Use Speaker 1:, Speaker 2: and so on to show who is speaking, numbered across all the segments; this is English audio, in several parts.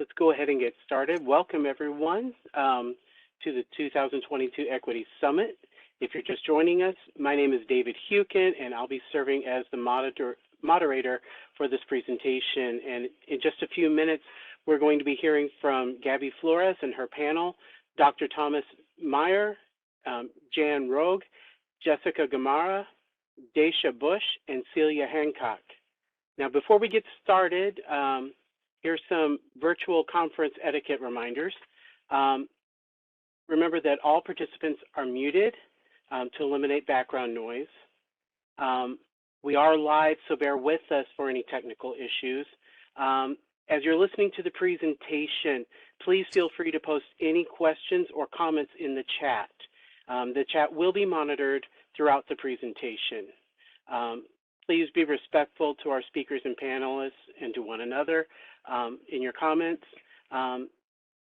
Speaker 1: Let's go ahead and get started. Welcome, everyone, to the 2022 Equity Summit. If you're just joining us, my name is David Hukin, and I'll be serving as the moderator for this presentation. And in just a few minutes, we're going to be hearing from Gaby Flores and her panel, Dr. Thomas Meyer, Jan Rogue, Jessica Gamarra, Dachia Busch, and Celia Hancock. Now, before we get started, here's some virtual conference etiquette reminders. Remember that all participants are muted to eliminate background noise. We are live, so bear with us for any technical issues. As you're listening to the presentation, please feel free to post any questions or comments in the chat. The chat will be monitored throughout the presentation. Please be respectful to our speakers and panelists and to one another in your comments.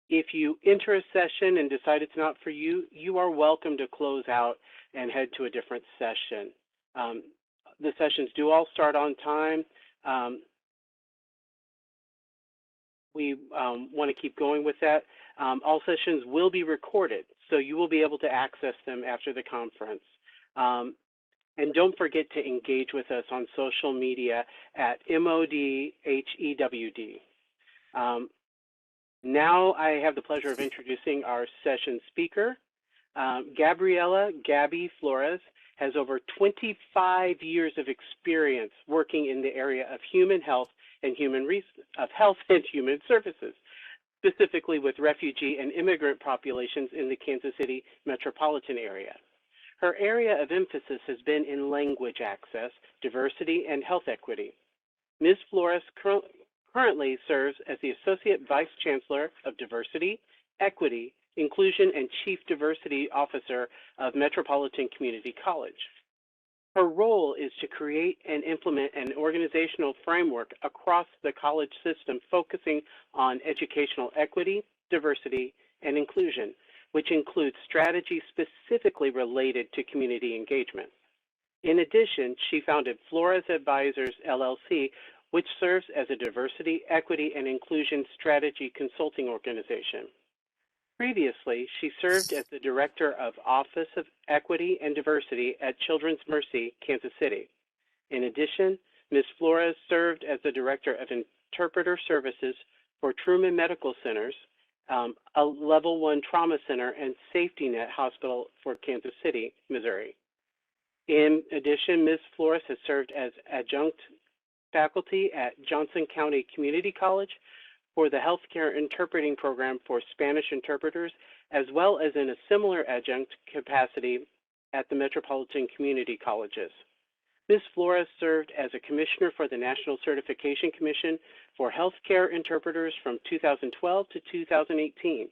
Speaker 1: If you enter a session and decide it's not for you, you are welcome to close out and head to a different session. The sessions do all start on time. We want to keep going with that. All sessions will be recorded, so you will be able to access them after the conference. And don't forget to engage with us on social media at MODHEWD. Now I have the pleasure of introducing our session speaker. Gaby Flores has over 25 years of experience working in the area of human health and human services, specifically with refugee and immigrant populations in the Kansas City metropolitan area. Her area of emphasis has been in language access, diversity, and health equity. Ms. Flores currently serves as the Associate Vice Chancellor of Diversity, Equity, Inclusion, and Chief Diversity Officer of Metropolitan Community College. Her role is to create and implement an organizational framework across the college system focusing on educational equity, diversity, and inclusion, which includes strategies specifically related to community engagement. In addition, she founded Flores Advisors, LLC, which serves as a diversity, equity, and inclusion strategy consulting organization. Previously, she served as the Director of Office of Equity and Diversity at Children's Mercy, Kansas City. In addition, Ms. Flores served as the Director of Interpreter Services for Truman Medical Centers, a Level 1 Trauma Center and Safety Net Hospital for Kansas City, Missouri. In addition, Ms. Flores has served as adjunct faculty at Johnson County Community College for the Healthcare Interpreting Program for Spanish interpreters, as well as in a similar adjunct capacity at the Metropolitan Community Colleges. Ms. Flores served as a commissioner for the National Certification Commission for Healthcare Interpreters from 2012 to 2018.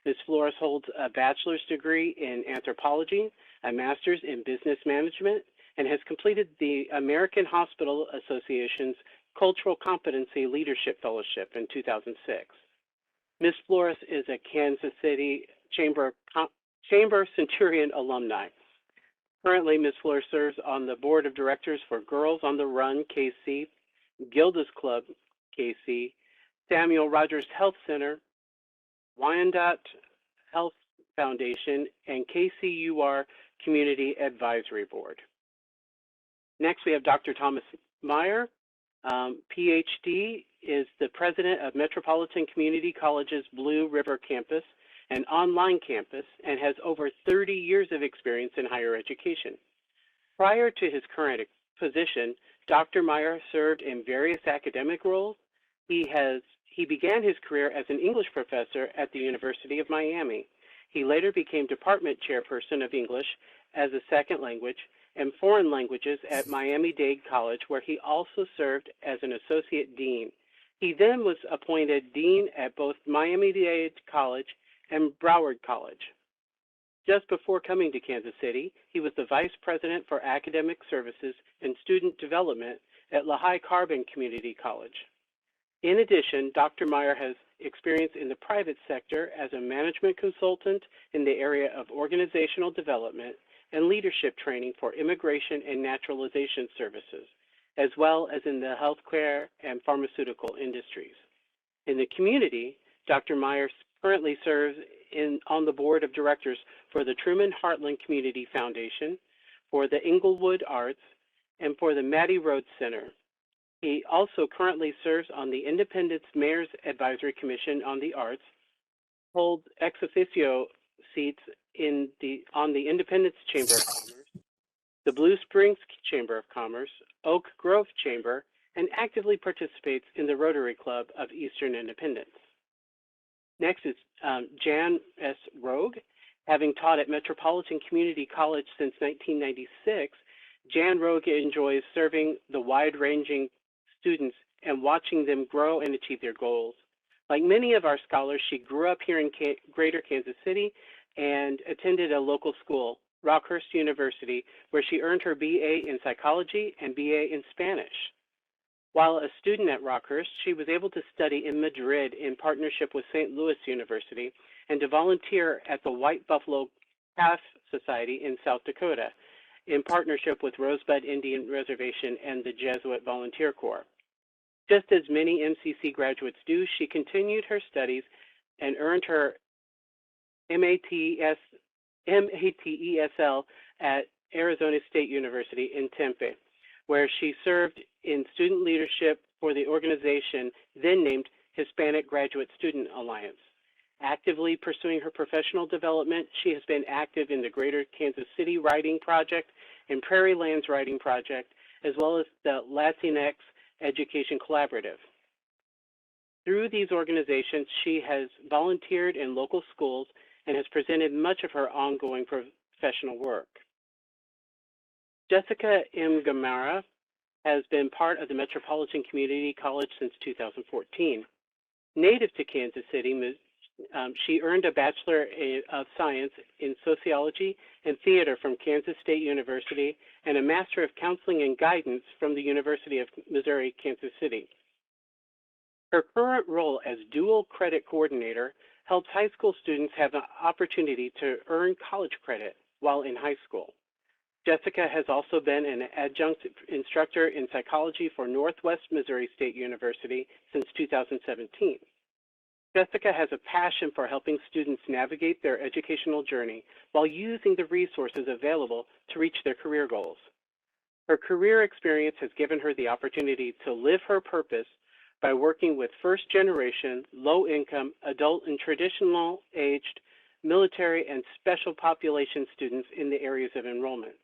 Speaker 1: Ms. Flores holds a bachelor's degree in anthropology, a master's in business management, and has completed the American Hospital Association's Cultural Competency Leadership Fellowship in 2006. Ms. Flores is a Kansas City Chamber Centurion alumni. Currently, Ms. Flores serves on the Board of Directors for Girls on the Run, KC, Gilda's Club, KC, Samuel Rogers Health Center, Wyandotte Health Foundation, and KCUR Community Advisory Board. Next, we have Dr. Thomas Meyer, PhD, is the president of Metropolitan Community College's Blue River Campus, an online campus, and has over 30 years of experience in higher education. Prior to his current position, Dr. Meyer served in various academic roles. He began his career as an English professor at the University of Miami. He later became department chairperson of English as a second language and foreign languages at Miami-Dade College, where he also served as an associate dean. He then was appointed dean at both Miami-Dade College and Broward College. Just before coming to Kansas City, he was the vice president for academic services and student development at Lehigh Carbon Community College. In addition, Dr. Meyer has experience in the private sector as a management consultant in the area of organizational development and leadership training for immigration and naturalization services, as well as in the healthcare and pharmaceutical industries. In the community, Dr. Meyer currently serves on the board of directors for the Truman Heartland Community Foundation, for the Inglewood Arts, and for the Mattie Rhodes Center. He also currently serves on the Independence Mayor's Advisory Commission on the Arts, holds ex officio seats on the Independence Chamber of Commerce, the Blue Springs Chamber of Commerce, Oak Grove Chamber, and actively participates in the Rotary Club of Eastern Independence. Next is Jan S. Rogue. Having taught at Metropolitan Community College since 1996, Jan Rogue enjoys serving the wide-ranging students and watching them grow and achieve their goals. Like many of our scholars, she grew up here in Greater Kansas City and attended a local school, Rockhurst University, where she earned her BA in psychology and BA in Spanish. While a student at Rockhurst, she was able to study in Madrid in partnership with St. Louis University and to volunteer at the White Buffalo Calf Society in South Dakota in partnership with Rosebud Indian Reservation and the Jesuit Volunteer Corps. Just as many MCC graduates do, she continued her studies and earned her MATESL at Arizona State University in Tempe, where she served in student leadership for the organization then named Hispanic Graduate Student Alliance. Actively pursuing her professional development, she has been active in the Greater Kansas City Writing Project and Prairie Lands Writing Project, as well as the Latinx Education Collaborative. Through these organizations, she has volunteered in local schools and has presented much of her ongoing professional work. Jessica M. Gamarra has been part of the Metropolitan Community College since 2014. Native to Kansas City, she earned a Bachelor of Science in Sociology and Theater from Kansas State University and a Master of Counseling and Guidance from the University of Missouri, Kansas City. Her current role as dual credit coordinator helps high school students have an opportunity to earn college credit while in high school. Jessica has also been an adjunct instructor in psychology for Northwest Missouri State University since 2017. Jessica has a passion for helping students navigate their educational journey while using the resources available to reach their career goals. Her career experience has given her the opportunity to live her purpose by working with first-generation, low-income, adult and traditional-aged military and special population students in the areas of enrollment.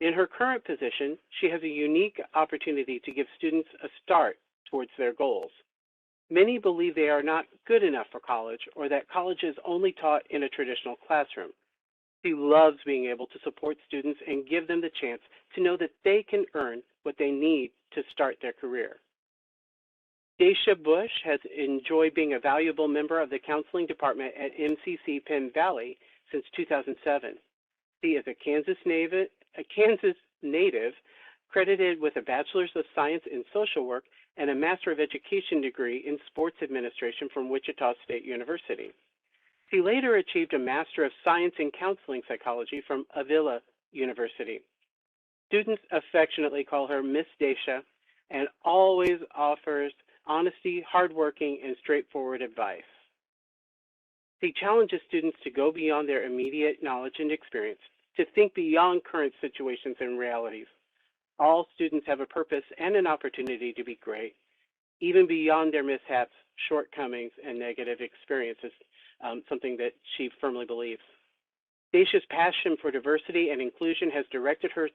Speaker 1: In her current position, she has a unique opportunity to give students a start towards their goals. Many believe they are not good enough for college or that college is only taught in a traditional classroom. She loves being able to support students and give them the chance to know that they can earn what they need to start their career. Dachia Busch has enjoyed being a valuable member of the counseling department at MCC Penn Valley since 2007. She is a Kansas native, credited with a Bachelor's of Science in Social Work and a Master of Education degree in Sports Administration from Wichita State University. She later achieved a Master of Science in Counseling Psychology from Avila University. Students affectionately call her Miss Dachia and always offers honesty, hardworking, and straightforward advice. She challenges students to go beyond their immediate knowledge and experience, to think beyond current situations and realities. All students have a purpose and an opportunity to be great, even beyond their mishaps, shortcomings, and negative experiences, something that she firmly believes. Dachia's passion for diversity and inclusion has directed her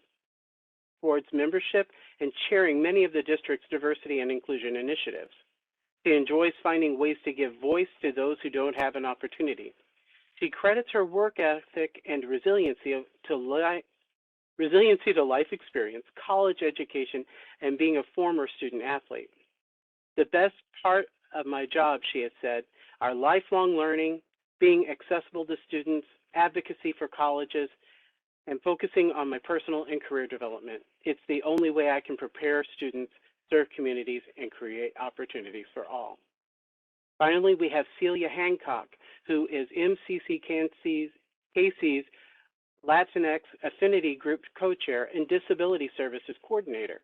Speaker 1: towards membership and chairing many of the district's diversity and inclusion initiatives. She enjoys finding ways to give voice to those who don't have an opportunity. She credits her work ethic and resiliency to life experience, college education, and being a former student athlete. The best part of my job, she has said, are lifelong learning, being accessible to students, advocacy for colleges, and focusing on my personal and career development. It's the only way I can prepare students, serve communities, and create opportunities for all. Finally, we have Celia Hancock, who is MCC KC's Latinx Affinity Group co-chair and Disability Services coordinator.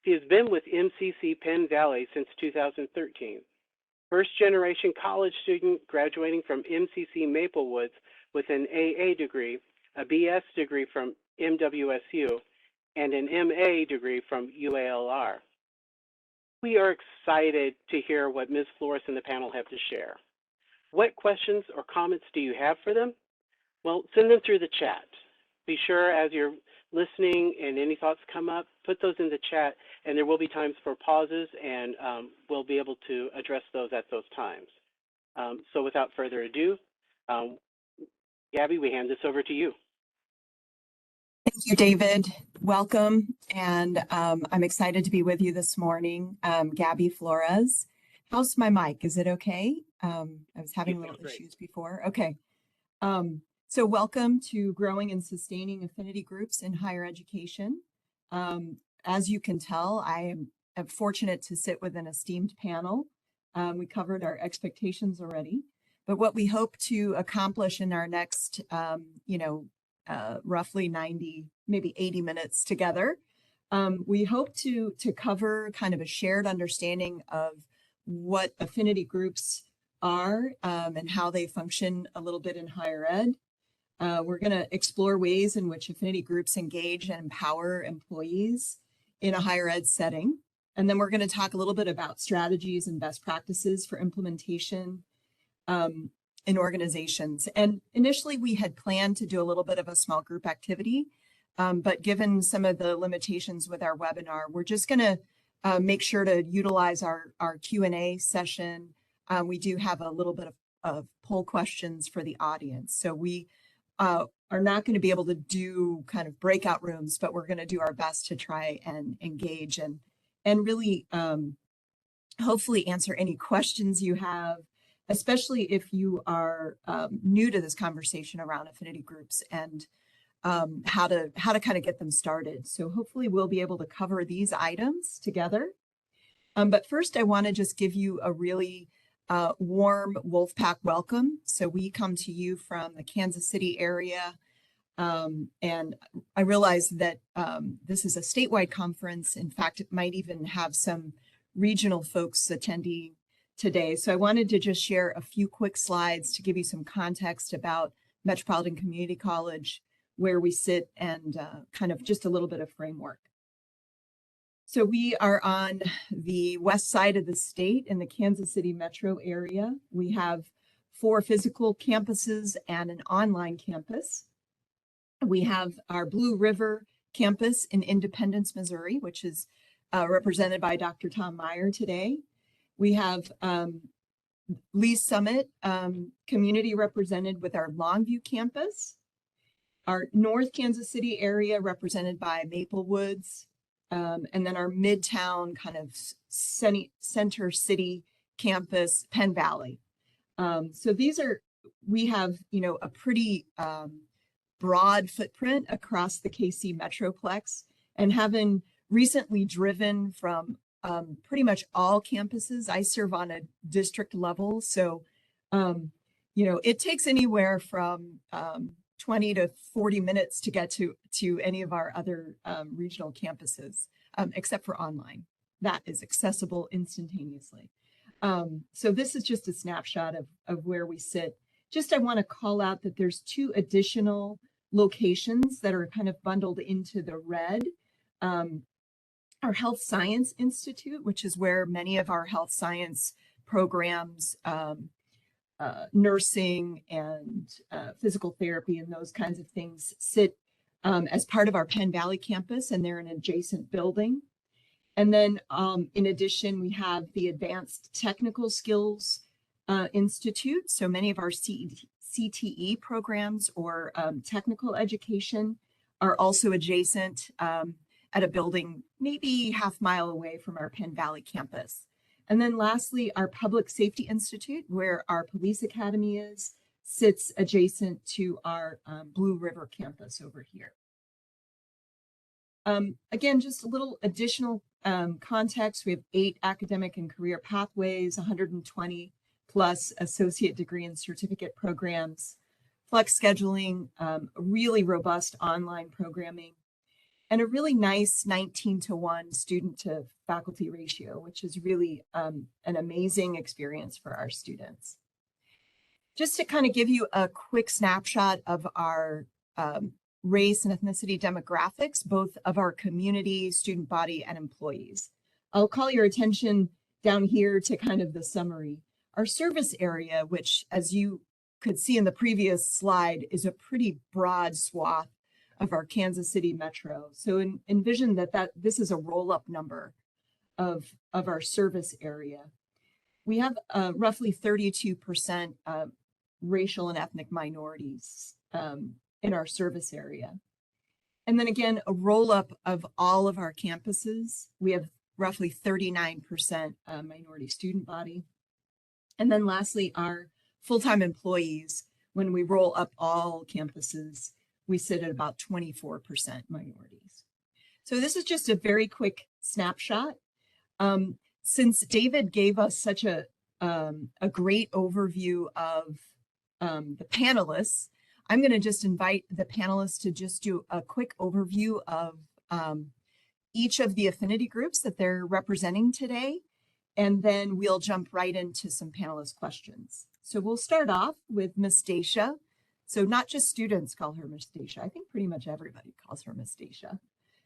Speaker 1: She has been with MCC Penn Valley since 2013. first-generation college student graduating from MCC Maplewoods with an AA degree, a BS degree from MWSU, and an MA degree from UALR. We are excited to hear what Ms. Flores and the panel have to share. What questions or comments do you have for them? Well, send them through the chat. Be sure as you're listening and any thoughts come up, put those in the chat, and there will be times for pauses, and we'll be able to address those at those times. So without further ado, Gaby, we hand this over to you.
Speaker 2: Thank you, David. Welcome, and I'm excited to be with you this morning. Gaby Flores. How's my mic? Is it okay? I was having little issues before. Okay. So welcome to Growing and Sustaining Affinity Groups in Higher Education. As you can tell, I am fortunate to sit with an esteemed panel. We covered our expectations already, but what we hope to accomplish in our next, roughly 90, maybe 80 minutes together, we hope to cover kind of a shared understanding of what affinity groups are and how they function a little bit in higher ed. We're going to explore ways in which affinity groups engage and empower employees in a higher ed setting. And then we're going to talk a little bit about strategies and best practices for implementation in organizations. And initially we had planned to do a little bit of a small group activity, but given some of the limitations with our webinar, we're just going to make sure to utilize our Q&A session. We do have a little bit of poll questions for the audience. So we are not going to be able to do kind of breakout rooms, but we're going to do our best to try and engage and really hopefully answer any questions you have, especially if you are new to this conversation around affinity groups and how to kind of get them started. So hopefully we'll be able to cover these items together. But first, I want to just give you a really warm Wolfpack welcome. So we come to you from the Kansas City area. And I realize that this is a statewide conference. In fact, it might even have some regional folks attending today. So I wanted to just share a few quick slides to give you some context about Metropolitan Community College, where we sit, and kind of just a little bit of framework. So we are on the west side of the state in the Kansas City metro area. We have 4 physical campuses and an online campus. We have our Blue River campus in Independence, Missouri, which is represented by Dr. Tom Meyer today. We have Lee Summit community represented with our Longview campus. Our North Kansas City area represented by Maplewoods. And then our Midtown kind of center city campus, Penn Valley. So we have, a pretty broad footprint across the KC Metroplex, and having recently driven from pretty much all campuses. I serve on a district level. So, it takes anywhere from 20 to 40 minutes to get to any of our other regional campuses, except for online. That is accessible instantaneously. So this is just a snapshot of where we sit. I want to call out that there's 2 additional locations that are kind of bundled into the red. Our Health Science Institute, which is where many of our health science programs, nursing and physical therapy and those kinds of things sit as part of our Penn Valley campus, and they're an adjacent building. And then in addition, we have the Advanced Technical Skills Institute. So many of our CTE programs or technical education are also adjacent at a building maybe half-mile away from our Penn Valley campus. And then lastly, our Public Safety Institute, where our police academy is, sits adjacent to our Blue River campus over here. Again, just a little additional context. We have 8 academic and career pathways, 120 plus associate degree and certificate programs, flex scheduling, really robust online programming. and a really nice 19-to-1 student to faculty ratio, which is really an amazing experience for our students. Just to kind of give you a quick snapshot of our race and ethnicity demographics, both of our community, student body, and employees. I'll call your attention down here to kind of the summary. Our service area, which as you could see in the previous slide, is a pretty broad swath of our Kansas City metro. So envision that this is a roll-up number of our service area. We have roughly 32% racial and ethnic minorities in our service area. And then again, a roll-up of all of our campuses. We have roughly 39% minority student body. And then lastly, our full-time employees, when we roll up all campuses, we sit at about 24% minorities. So this is just a very quick snapshot. Since David gave us such a great overview of the panelists, I'm going to just invite the panelists to just do a quick overview of each of the affinity groups that they're representing today, and then we'll jump right into some panelist questions. So we'll start off with Miss Dachia. So not just students call her Miss Dachia. I think pretty much everybody calls her Miss Dachia.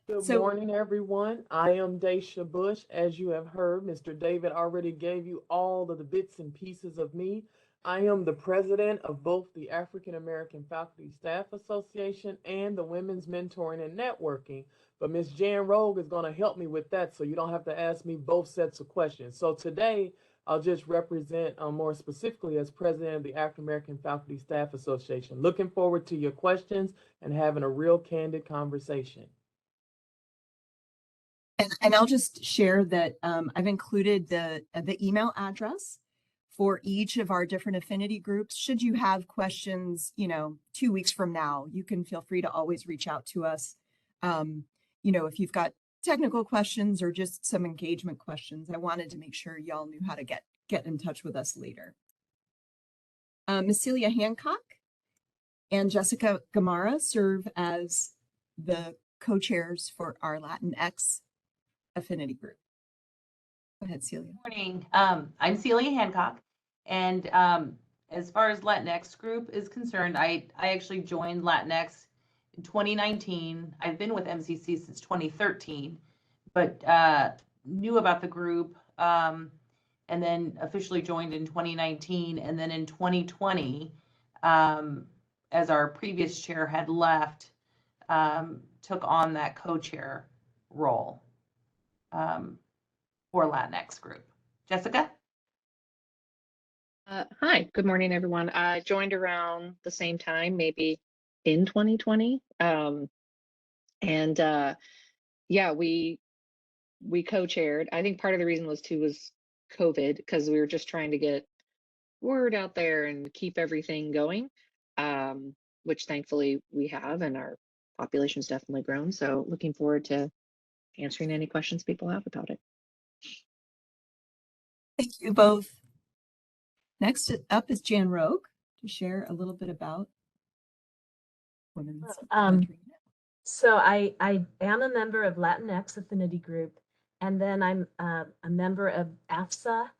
Speaker 3: Good morning, everyone. I am Dachia Busch. As you have heard, Mr. David already gave you all of the bits and pieces of me. I am the president of both the African American Faculty Staff Association and the Women's Mentoring and Networking. But Ms. Jan Rogue is going to help me with that, so you don't have to ask me both sets of questions. So today, I'll just represent more specifically as president of the African American Faculty Staff Association. Looking forward to your questions and having a real candid conversation.
Speaker 2: And I'll just share that I've included the email address for each of our different affinity groups. Should you have questions, 2 weeks from now, you can feel free to always reach out to us. If you've got technical questions or just some engagement questions, I wanted to make sure y'all knew how to get in touch with us later. Ms. Celia Hancock and Jessica Gamarra serve as the co-chairs for our Latinx affinity group. Go ahead, Celia.
Speaker 4: Good morning. I'm Celia Hancock, and as far as Latinx group is concerned, I actually joined Latinx in 2019. I've been with MCC since 2013, but knew about the group and then officially joined in 2019. And then in 2020, as our previous chair had left, took on that co-chair role for Latinx group. Jessica?
Speaker 5: Hi, good morning, everyone. I joined around the same time, maybe in 2020. Yeah, we co-chaired. I think part of the reason was COVID, because we were just trying to get word out there and keep everything going, which thankfully we have, and our population's definitely grown. So looking forward to answering any questions people have about it.
Speaker 2: Thank you both. Next up is Jan Rogue to share a little bit about women's mentoring.
Speaker 6: So I am a member of Latinx Affinity Group, and then I'm a member of AFSA,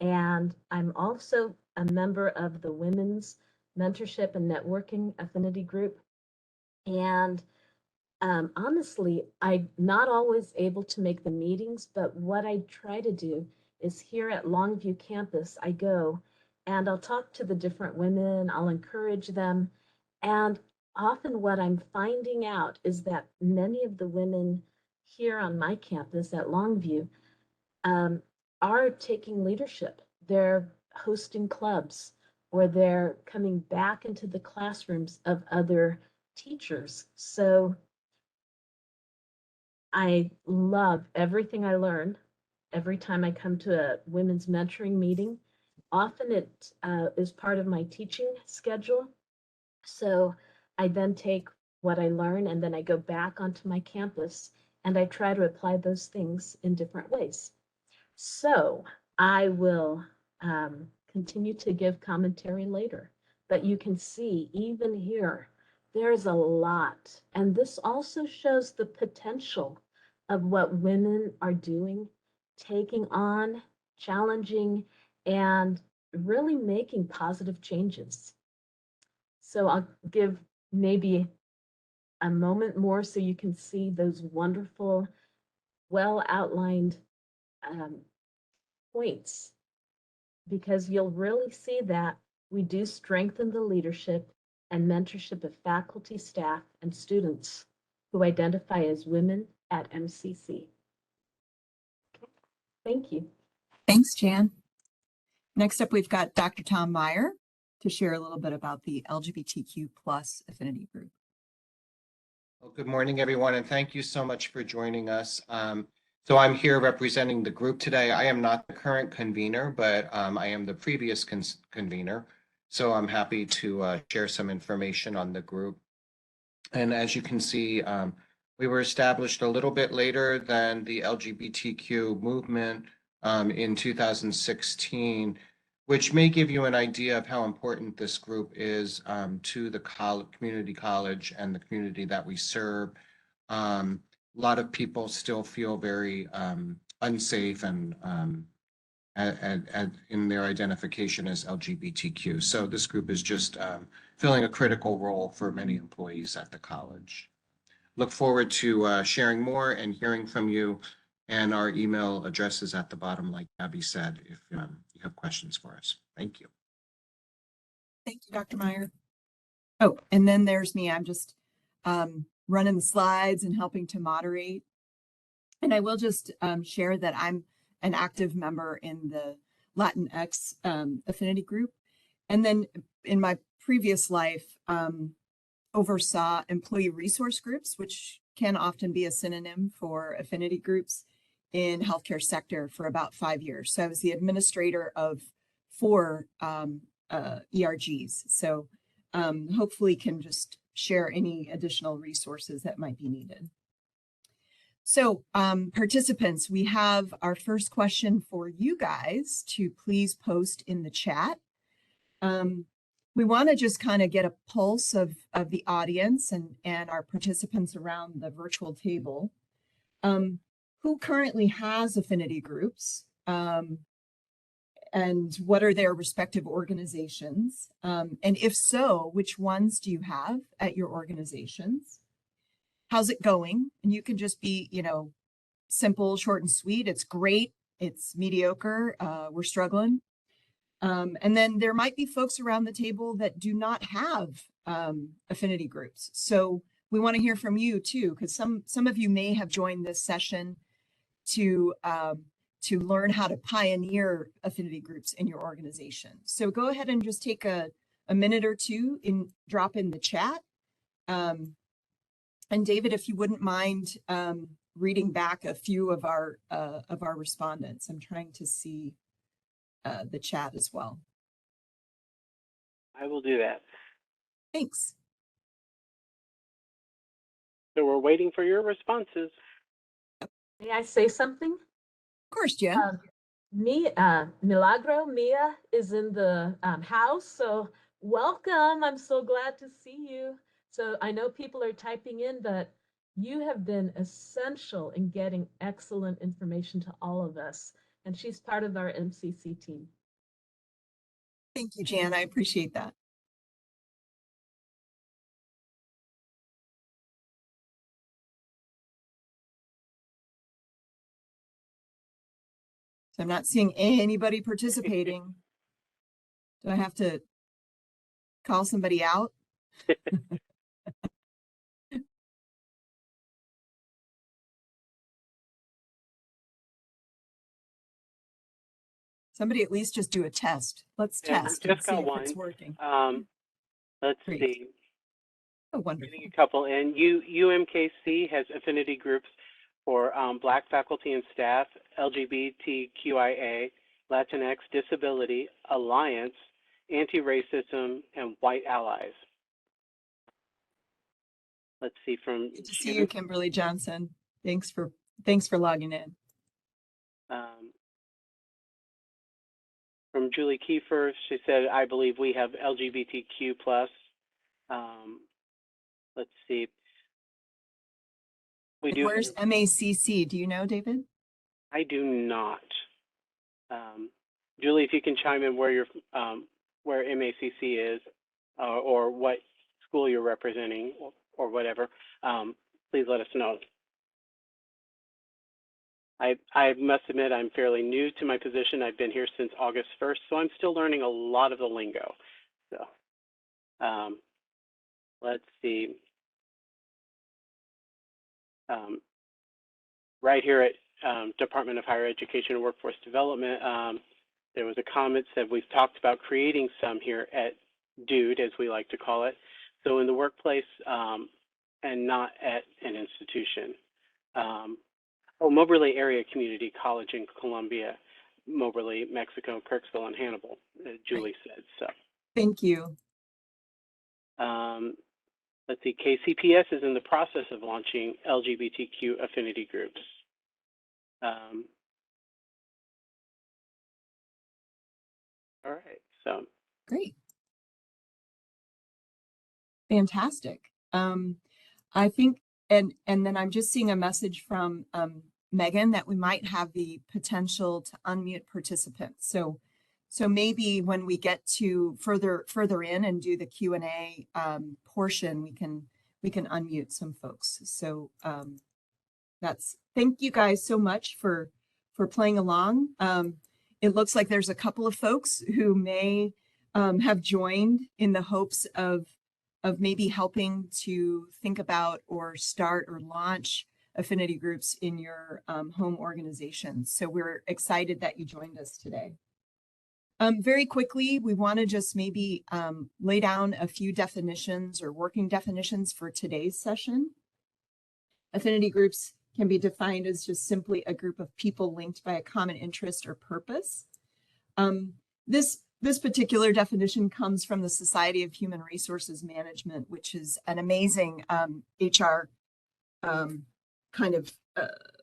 Speaker 6: and I'm also a member of the Women's Mentorship and Networking Affinity Group. And honestly, I'm not always able to make the meetings, but what I try to do is here at Longview campus, I go and I'll talk to the different women, I'll encourage them. And often what I'm finding out is that many of the women here on my campus at Longview are taking leadership. They're hosting clubs, or they're coming back into the classrooms of other teachers. So I love everything I learn every time I come to a women's mentoring meeting. Often it is part of my teaching schedule. So I then take what I learn and then I go back onto my campus and I try to apply those things in different ways. So I will continue to give commentary later, but you can see even here There's a lot. And this also shows the potential of what women are doing, taking on, challenging, and really making positive changes. So I'll give maybe a moment more so you can see those wonderful, well outlined points, because you'll really see that we do strengthen the leadership and mentorship of faculty, staff, and students who identify as women at MCC. Thank you.
Speaker 2: Thanks, Jan. Next up, we've got Dr. Tom Meyer to share a little bit about the LGBTQ plus affinity group.
Speaker 7: Well, good morning, everyone, and thank you so much for joining us. So I'm here representing the group today. I am not the current convener, but I am the previous convener. So I'm happy to share some information on the group. And as you can see, we were established a little bit later than the LGBTQ movement in 2016, which may give you an idea of how important this group is to the community college and the community that we serve. A lot of people still feel very unsafe and in their identification as LGBTQ. So this group is just filling a critical role for many employees at the college. Look forward to sharing more and hearing from you, and our email address is at the bottom, like Gaby said, if you have questions for us. Thank you.
Speaker 2: Thank you, Dr. Meyer. Oh, and then there's me. I'm just running the slides and helping to moderate. And I will just share that I'm an active member in the Latinx affinity group. And then in my previous life, oversaw employee resource groups, which can often be a synonym for affinity groups in healthcare sector for about 5 years. So I was the administrator of 4 ERGs. So hopefully can just share any additional resources that might be needed. So participants, we have our first question for you guys to please post in the chat. We want to just kind of get a pulse of the audience and our participants around the virtual table. Who currently has affinity groups? And what are their respective organizations? And if so, which ones do you have at your organizations? How's it going? And you can just be, simple, short and sweet. It's great. It's mediocre. We're struggling. And then there might be folks around the table that do not have affinity groups. So we want to hear from you too, because some of you may have joined this session to learn how to pioneer affinity groups in your organization. So go ahead and just take a minute or two and drop in the chat. And David, if you wouldn't mind reading back a few of our respondents. I'm trying to see the chat as well.
Speaker 1: I will do that.
Speaker 2: Thanks.
Speaker 1: So we're waiting for your responses.
Speaker 6: May I say something?
Speaker 2: Of course, Jen.
Speaker 6: Milagro, Mia is in the house, so welcome. I'm so glad to see you. So I know people are typing in, but you have been essential in getting excellent information to all of us, and she's part of our MCC team.
Speaker 2: Thank you, Jan. I appreciate that. So I'm not seeing anybody participating. Do I have to call somebody out? Somebody at least just do a test. Let's test and see if it's working.
Speaker 1: Let's
Speaker 2: Great.
Speaker 1: see.
Speaker 2: Oh, wonderful.
Speaker 1: Getting a couple in. UMKC has affinity groups for Black faculty and staff, LGBTQIA, Latinx, Disability, Alliance, Anti-Racism, and White Allies. Let's see from.
Speaker 2: Good to see you, Kimberly Johnson. Thanks for logging in.
Speaker 1: From Julie Kiefer, she said, I believe we have LGBTQ plus. let's see. We
Speaker 2: And
Speaker 1: do.
Speaker 2: where's MACC? Do you know, David?
Speaker 1: I do not. Julie, if you can chime in where you're, where MACC is, or what school you're representing, or whatever, please let us know. I must admit I'm fairly new to my position. I've been here since August 1st, so I'm still learning a lot of the lingo. So let's see. Right here at Department of Higher Education and Workforce Development, there was a comment that we've talked about creating some here at DUDE, as we like to call it, so in the workplace and not at an institution. Moberly Area Community College in Columbia, Moberly, Mexico, Kirksville, and Hannibal, Julie said. So
Speaker 2: thank you.
Speaker 1: Let's see, KCPS is in the process of launching LGBTQ affinity groups. All right, so.
Speaker 2: Great. Fantastic. I think, and then I'm just seeing a message from Megan that we might have the potential to unmute participants. So maybe when we get to further in and do the Q&A portion, we can unmute some folks. So thank you guys so much for playing along. It looks like there's a couple of folks who may have joined in the hopes of maybe helping to think about or start or launch affinity groups in your home organizations. So we're excited that you joined us today. Very quickly, we want to just maybe lay down a few definitions or working definitions for today's session. Affinity groups can be defined as just simply a group of people linked by a common interest or purpose. This particular definition comes from the Society of Human Resources Management, which is an amazing HR kind of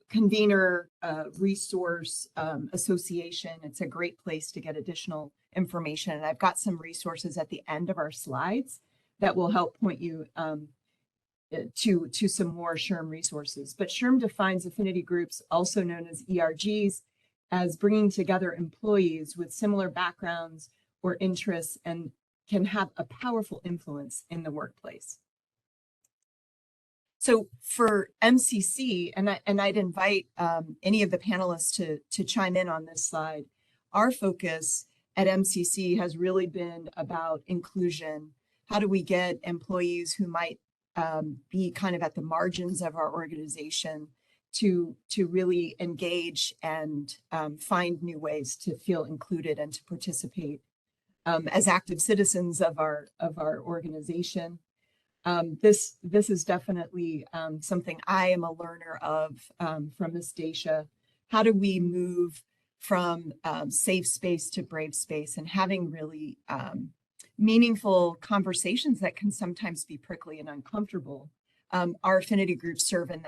Speaker 2: convener resource association. It's a great place to get additional information. And I've got some resources at the end of our slides that will help point you to some more SHRM resources. But SHRM defines affinity groups, also known as ERGs, as bringing together employees with similar backgrounds or interests and can have a powerful influence in the workplace. So for MCC, and I'd invite any of the panelists to chime in on this slide, our focus at MCC has really been about inclusion. How do we get employees who might be kind of at the margins of our organization to really engage and find new ways to feel included and to participate as active citizens of our organization. This is definitely something I am a learner of from Ms. Dachia. How do we move from safe space to brave space and having really meaningful conversations that can sometimes be prickly and uncomfortable? Our affinity groups serve in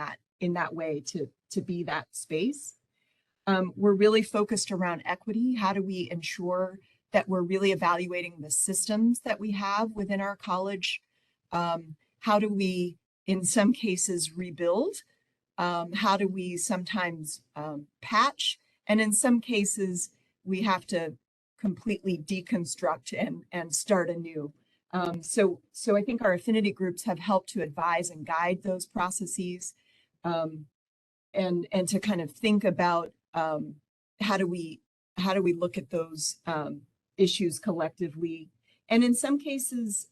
Speaker 2: that way to be that space. We're really focused around equity. How do we ensure that we're really evaluating the systems that we have within our college? How do we, in some cases, rebuild? How do we sometimes patch? And in some cases, we have to completely deconstruct and start anew. So I think our affinity groups have helped to advise and guide those processes, and to kind of think about how do we look at those issues collectively, and in some cases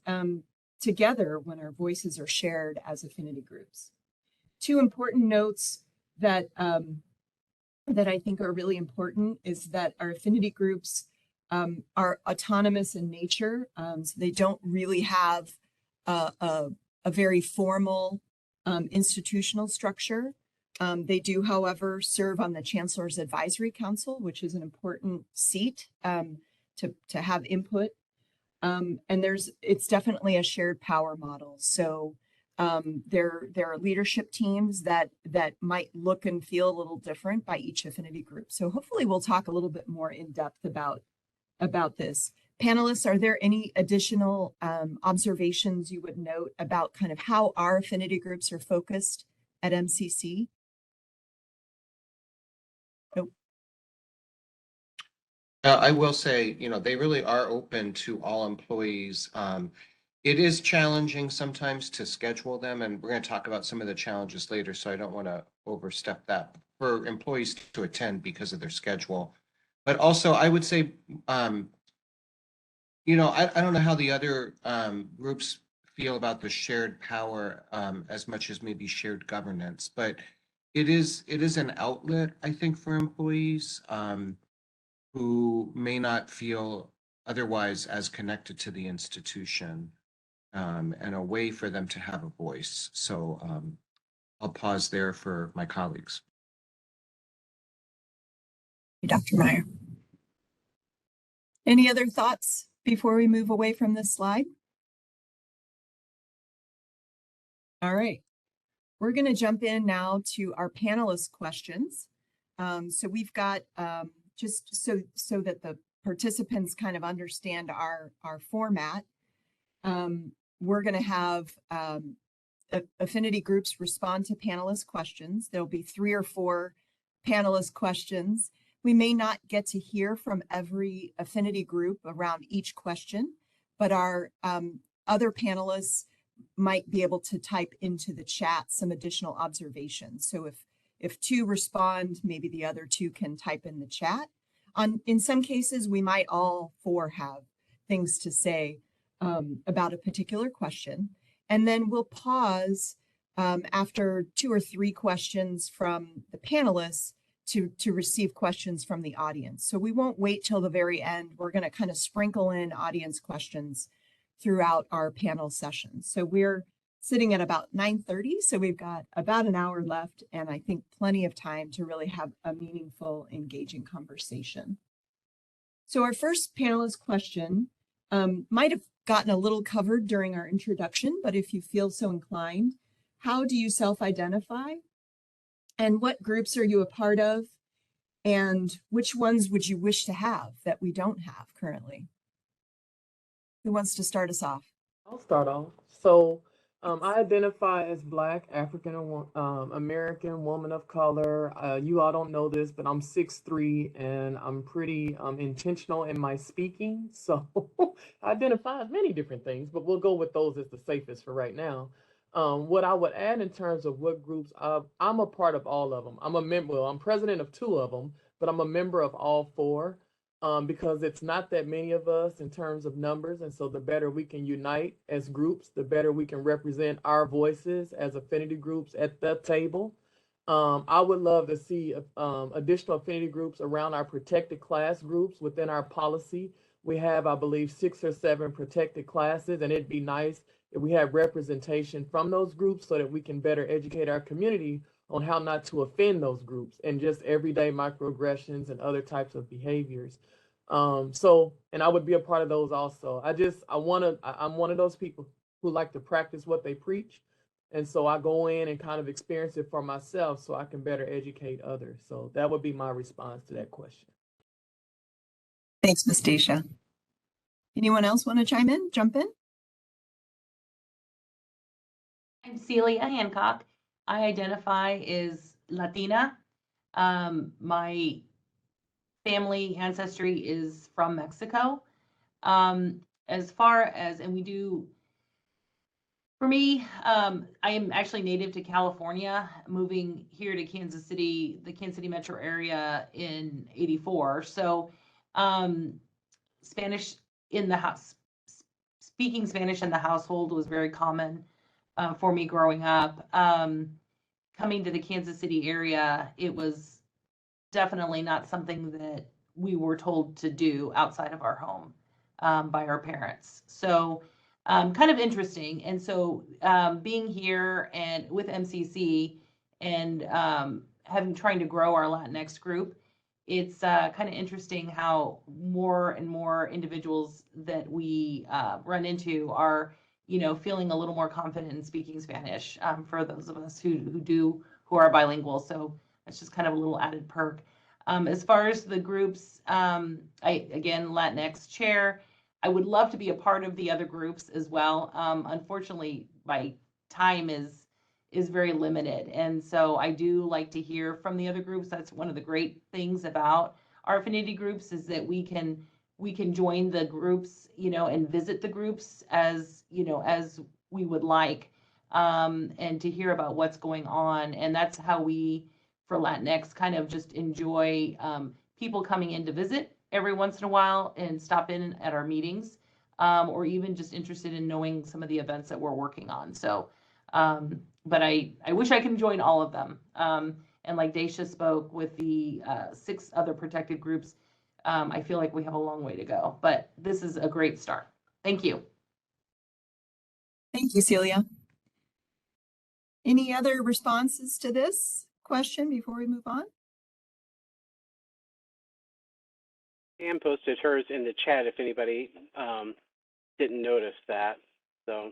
Speaker 2: together when our voices are shared as affinity groups. Two important notes that I think are really important is that our affinity groups are autonomous in nature, so they don't really have a very formal institutional structure. They do, however, serve on the Chancellor's Advisory Council, which is an important seat to have input. And it's definitely a shared power model. So there are leadership teams that might look and feel a little different by each affinity group. So hopefully we'll talk a little bit more in depth about this. Panelists, are there any additional observations you would note about kind of how our affinity groups are focused at MCC? Nope.
Speaker 7: I will say, they really are open to all employees. It is challenging sometimes to schedule them, and we're going to talk about some of the challenges later, so I don't want to overstep that for employees to attend because of their schedule. But also, I would say, I don't know how the other groups feel about the shared power as much as maybe shared governance, but it is an outlet, I think, for employees who may not feel otherwise as connected to the institution. And a way for them to have a voice. So I'll pause there for my colleagues.
Speaker 2: Dr. Meyer. Any other thoughts before we move away from this slide? All right, we're going to jump in now to our panelist questions. So we've got, just so that the participants kind of understand our format, we're going to have affinity groups respond to panelist questions. There'll be 3 or 4 panelist questions. We may not get to hear from every affinity group around each question, but our other panelists might be able to type into the chat some additional observations. So if 2 respond, maybe the other 2 can type in the chat. In some cases, we might all 4 have things to say about a particular question. And then we'll pause after 2 or 3 questions from the panelists to receive questions from the audience. So we won't wait till the very end. We're going to kind of sprinkle in audience questions throughout our panel sessions. So we're sitting at about 9:30. So we've got about an hour left, and I think plenty of time to really have a meaningful, engaging conversation. So our first panelist question might have gotten a little covered during our introduction, but if you feel so inclined, how do you self-identify? And what groups are you a part of? And which ones would you wish to have that we don't have currently? Who wants to start us off?
Speaker 3: I'll start off. So I identify as Black, African American, woman of color. You all don't know this, but I'm 6'3", and I'm pretty intentional in my speaking. So I identify as many different things, but we'll go with those as the safest for right now. What I would add in terms of what groups, I'm a part of all of them. I'm a member, well, I'm president of 2 of them, but I'm a member of all 4. Because it's not that many of us in terms of numbers. And so the better we can unite as groups, the better we can represent our voices as affinity groups at the table. I would love to see additional affinity groups around our protected class groups within our policy. We have, I believe, 6 or 7 protected classes, and it'd be nice if we have representation from those groups so that we can better educate our community on how not to offend those groups and just everyday microaggressions and other types of behaviors. And I would be a part of those also. I'm one of those people who like to practice what they preach. And so I go in and kind of experience it for myself so I can better educate others. So that would be my response to that question.
Speaker 2: Thanks, Ms. Dachia. Anyone else want to jump in?
Speaker 4: I'm Celia Hancock. I identify as Latina. My family ancestry is from Mexico. As far as, and we do, for me, I am actually native to California, moving here to Kansas City, the Kansas City metro area in '84. So Spanish in the house, speaking Spanish in the household was very common for me growing up. Coming to the Kansas City area, it was definitely not something that we were told to do outside of our home by our parents. So kind of interesting. And so being here and with MCC and trying to grow our Latinx group, it's kind of interesting how more and more individuals that we run into are, feeling a little more confident in speaking Spanish for those of us who are bilingual. So that's just kind of a little added perk. As far as the groups, again, Latinx chair, I would love to be a part of the other groups as well. Unfortunately, my time is very limited. And so I do like to hear from the other groups. That's one of the great things about our affinity groups is that we can join the groups, and visit the groups as, as we would like, and to hear about what's going on. And that's how we, for Latinx, kind of just enjoy people coming in to visit every once in a while and stop in at our meetings, or even just interested in knowing some of the events that we're working on. So, but I wish I can join all of them. And like Dachia spoke with the 6 other protected groups, I feel like we have a long way to go, but this is a great start. Thank you.
Speaker 2: Thank you, Celia. Any other responses to this question before we move on?
Speaker 1: Anne posted hers in the chat if anybody didn't notice that. So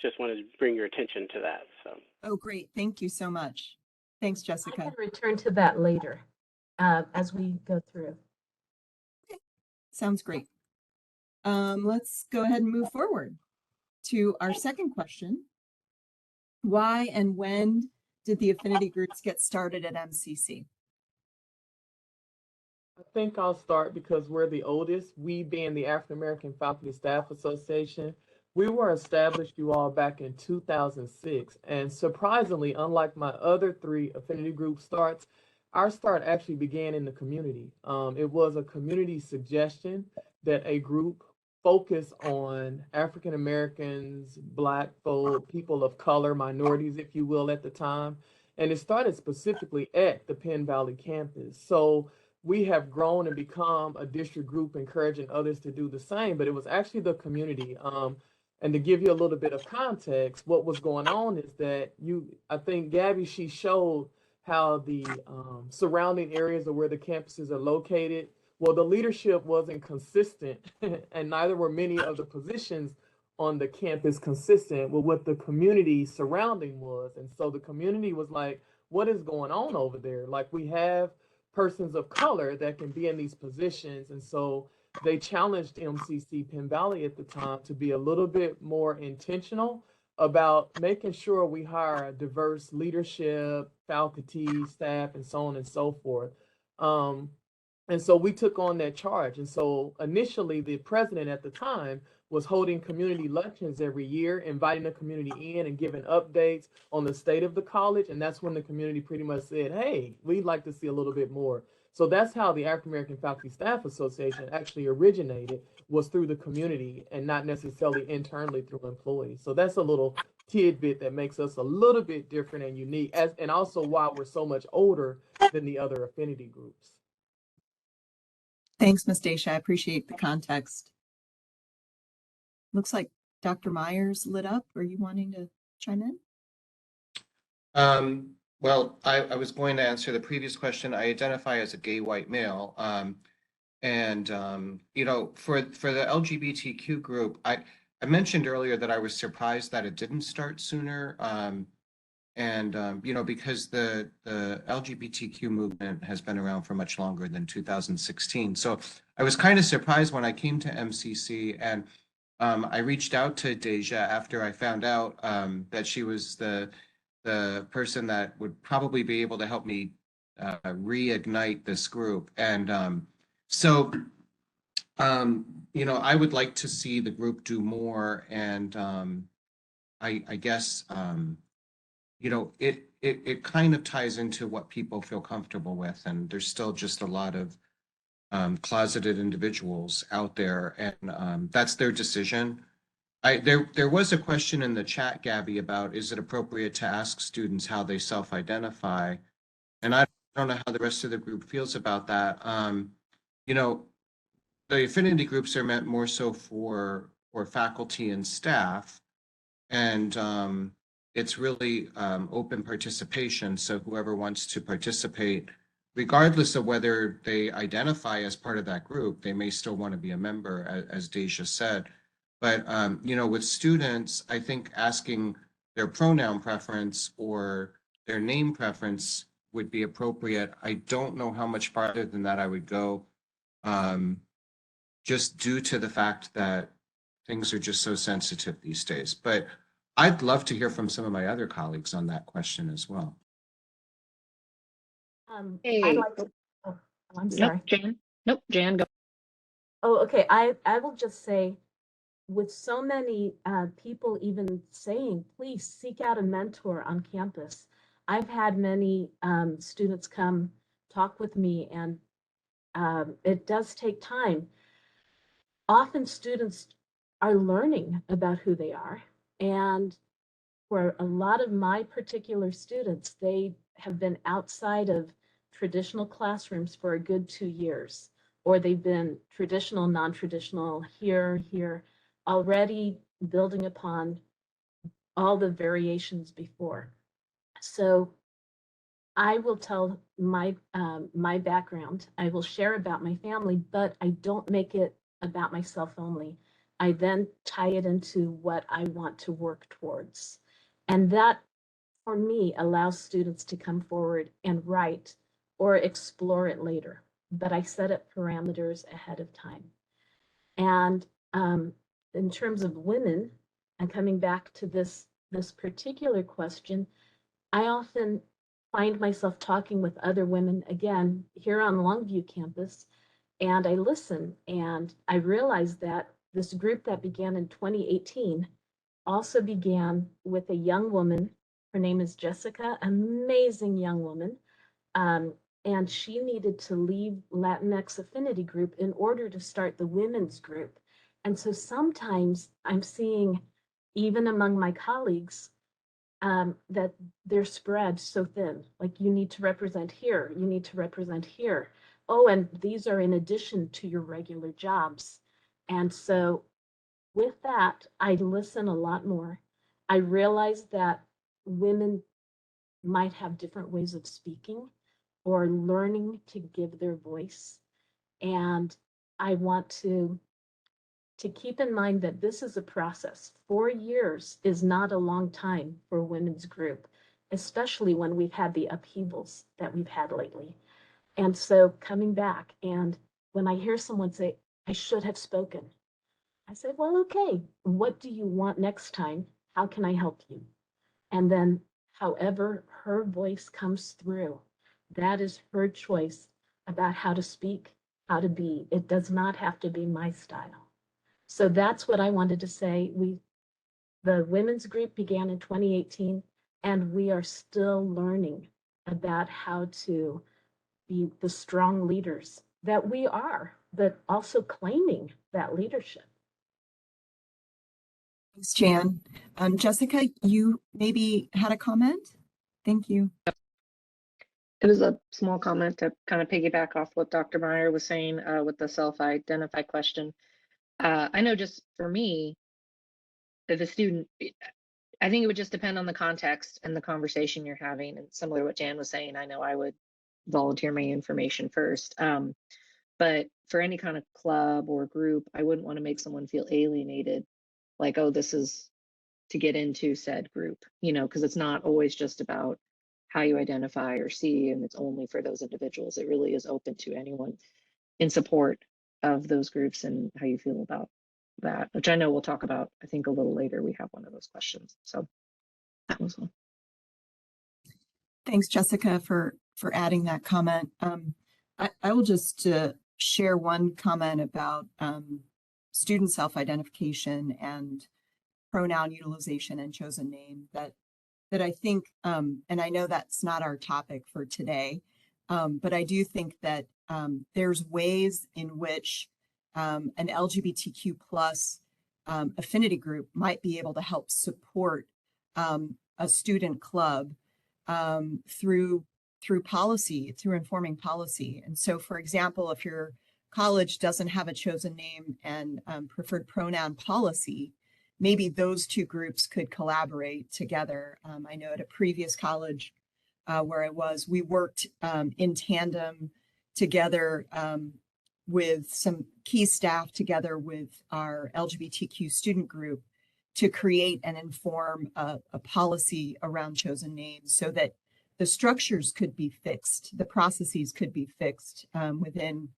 Speaker 1: just wanted to bring your attention to that. So.
Speaker 2: Oh, great. Thank you so much. Thanks,
Speaker 6: I
Speaker 2: Jessica.
Speaker 6: can return to that later as we go through.
Speaker 2: Okay, sounds great. Let's go ahead and move forward to our second question. Why and when did the affinity groups get started at MCC?
Speaker 3: I think I'll start because we're the oldest. We being the African American Faculty Staff Association, we were established, you all, back in 2006. And surprisingly, unlike my other 3 affinity group starts, our start actually began in the community. It was a community suggestion that a group focus on African Americans, Black folk, people of color, minorities, if you will, at the time. And it started specifically at the Penn Valley campus. So we have grown and become a district group encouraging others to do the same, but it was actually the community. And to give you a little bit of context, what was going on is that I think Gaby, she showed how the surrounding areas of where the campuses are located, well, the leadership wasn't consistent and neither were many of the positions on the campus consistent with what the community surrounding was. And so the community was like, what is going on over there? Like, we have persons of color that can be in these positions. And so they challenged MCC Penn Valley at the time to be a little bit more intentional about making sure we hire a diverse leadership, faculty, staff, and so on and so forth. And so we took on that charge. And so initially, the president at the time was holding community luncheons every year, inviting the community in and giving updates on the state of the college. And that's when the community pretty much said, hey, we'd like to see a little bit more. So that's how the African American Faculty Staff Association actually originated, was through the community and not necessarily internally through employees. So that's a little tidbit that makes us a little bit different and unique, and also why we're so much older than the other affinity groups.
Speaker 2: Thanks, Ms. Dachia. I appreciate the context. Looks like Dr. Meyer's lit up. Are you wanting to chime in?
Speaker 7: Well, I was going to answer the previous question. I identify as a gay white male. And for the LGBTQ group, I mentioned earlier that I was surprised that it didn't start sooner. Because the LGBTQ movement has been around for much longer than 2016. So I was kind of surprised when I came to MCC, and I reached out to Dachia after I found out that she was the person that would probably be able to help me reignite this group. And I would like to see the group do more. And I guess, it kind of ties into what people feel comfortable with. And there's still just a lot of closeted individuals out there, and that's their decision. There was a question in the chat, Gaby, about is it appropriate to ask students how they self-identify? And I don't know how the rest of the group feels about that. The affinity groups are meant more so for faculty and staff, and it's really open participation. So whoever wants to participate, regardless of whether they identify as part of that group, they may still want to be a member, as Dachia said. But, with students, I think asking their pronoun preference or their name preference would be appropriate. I don't know how much farther than that I would go. just due to the fact that things are just so sensitive these days. But I'd love to hear from some of my other colleagues on that question as well.
Speaker 6: I'd
Speaker 5: Hey,
Speaker 6: like to, oh, I'm
Speaker 5: nope,
Speaker 6: sorry.
Speaker 5: Jan. Nope, Jan, go.
Speaker 6: Oh, okay. I will just say, with so many people even saying, please seek out a mentor on campus. I've had many students come talk with me, and it does take time. Often students are learning about who they are, and for a lot of my particular students, they have been outside of traditional classrooms for a good 2 years, or they've been traditional, non-traditional, here, already building upon all the variations before. So I will tell my background. I will share about my family, but I don't make it about myself only. I then tie it into what I want to work towards. And that, for me, allows students to come forward and write or explore it later. But I set up parameters ahead of time. And in terms of women, and coming back to this particular question, I often find myself talking with other women, again, here on Longview campus, and I listen, and I realize that this group that began in 2018 also began with a young woman. Her name is Jessica, amazing young woman. And she needed to leave Latinx Affinity Group in order to start the women's group. And so sometimes I'm seeing, even among my colleagues, that they're spread so thin. Like, you need to represent here, you need to represent here. Oh, and these are in addition to your regular jobs. And so with that, I listen a lot more. I realize that women might have different ways of speaking or learning to give their voice. And I want to keep in mind that this is a process. 4 years is not a long time for a women's group, especially when we've had the upheavals that we've had lately. And so coming back, and when I hear someone say, I should have spoken, I say, well, okay, what do you want next time? How can I help you? And then however her voice comes through, that is her choice about how to speak, how to be. It does not have to be my style. So that's what I wanted to say. The women's group began in 2018, and we are still learning about how to be the strong leaders that we are, but also claiming that leadership.
Speaker 2: Thanks, Jan. Jessica, you maybe had a comment? Thank you.
Speaker 5: It was a small comment to kind of piggyback off what Dr. Meyer was saying with the self-identify question. I know just for me, if a student, I think it would just depend on the context and the conversation you're having. And similar to what Jan was saying, I know I would volunteer my information first. But for any kind of club or group, I wouldn't want to make someone feel alienated, like, oh, this is to get into said group, because it's not always just about how you identify or see, and it's only for those individuals. It really is open to anyone in support of those groups and how you feel about that, which I know we'll talk about, I think, a little later. We have one of those questions. So that was one.
Speaker 2: Thanks, Jessica, for adding that comment. I will just share one comment about student self-identification and pronoun utilization and chosen name that I think, and I know that's not our topic for today, but I do think that there's ways in which an LGBTQ plus affinity group might be able to help support a student club through policy, through informing policy. And so, for example, if your college doesn't have a chosen name and preferred pronoun policy, maybe those two groups could collaborate together. I know at a previous college where I was, we worked in tandem together with some key staff, together with our LGBTQ student group, to create and inform a policy around chosen names so that the structures could be fixed, the processes could be fixed within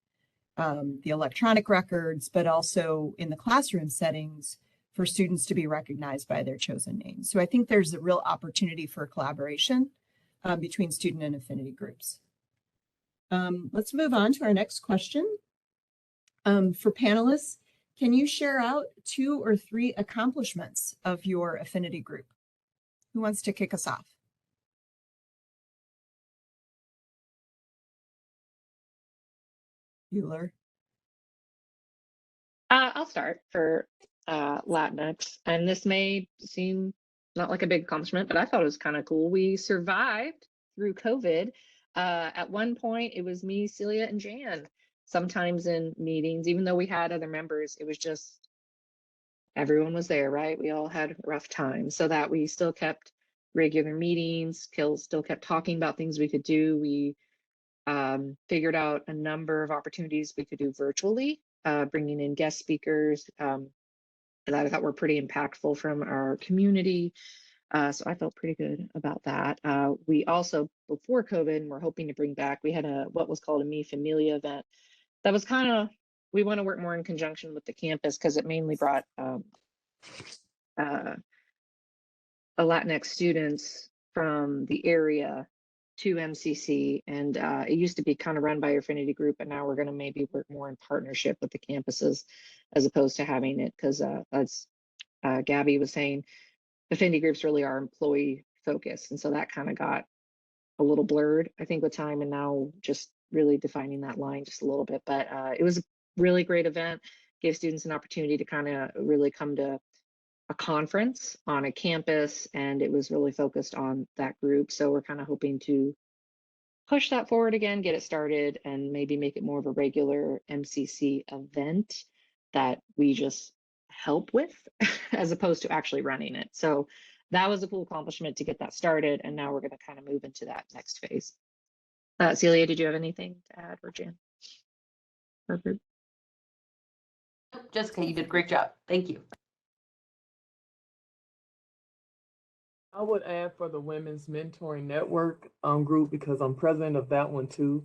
Speaker 2: the electronic records, but also in the classroom settings for students to be recognized by their chosen names. So I think there's a real opportunity for collaboration between student and affinity groups. Let's move on to our next question. For panelists, can you share out 2 or 3 accomplishments of your affinity group? Who wants to kick us off? Bueller.
Speaker 5: I'll start for Latinx, and this may seem not like a big accomplishment, but I thought it was kind of cool. We survived through COVID. At one point, it was me, Celia, and Jan. Sometimes in meetings, even though we had other members, it was just everyone was there, right? We all had a rough time, so that we still kept regular meetings, still kept talking about things we could do. We figured out a number of opportunities we could do virtually, bringing in guest speakers that I thought were pretty impactful from our community. So I felt pretty good about that. We also, before COVID, and we're hoping to bring back, we had what was called a Mi Familia event. That was kind of, we want to work more in conjunction with the campus because it mainly brought Latinx students from the area to MCC, and it used to be kind of run by Affinity Group, and now we're going to maybe work more in partnership with the campuses as opposed to having it, because as Gaby was saying, Affinity Groups really are employee focused, and so that kind of got a little blurred, I think, with time, and now just really defining that line just a little bit. But it was a really great event, gave students an opportunity to kind of really come to a conference on a campus, and it was really focused on that group. So we're kind of hoping to push that forward again, get it started, and maybe make it more of a regular MCC event that we just help with as opposed to actually running it. So that was a cool accomplishment to get that started, and now we're going to kind of move into that next phase. Celia, did you have anything to add, or Jan? Or group?
Speaker 4: Jessica, you did a great job. Thank you.
Speaker 3: I would add for the Women's Mentoring Network group, because I'm president of that one too,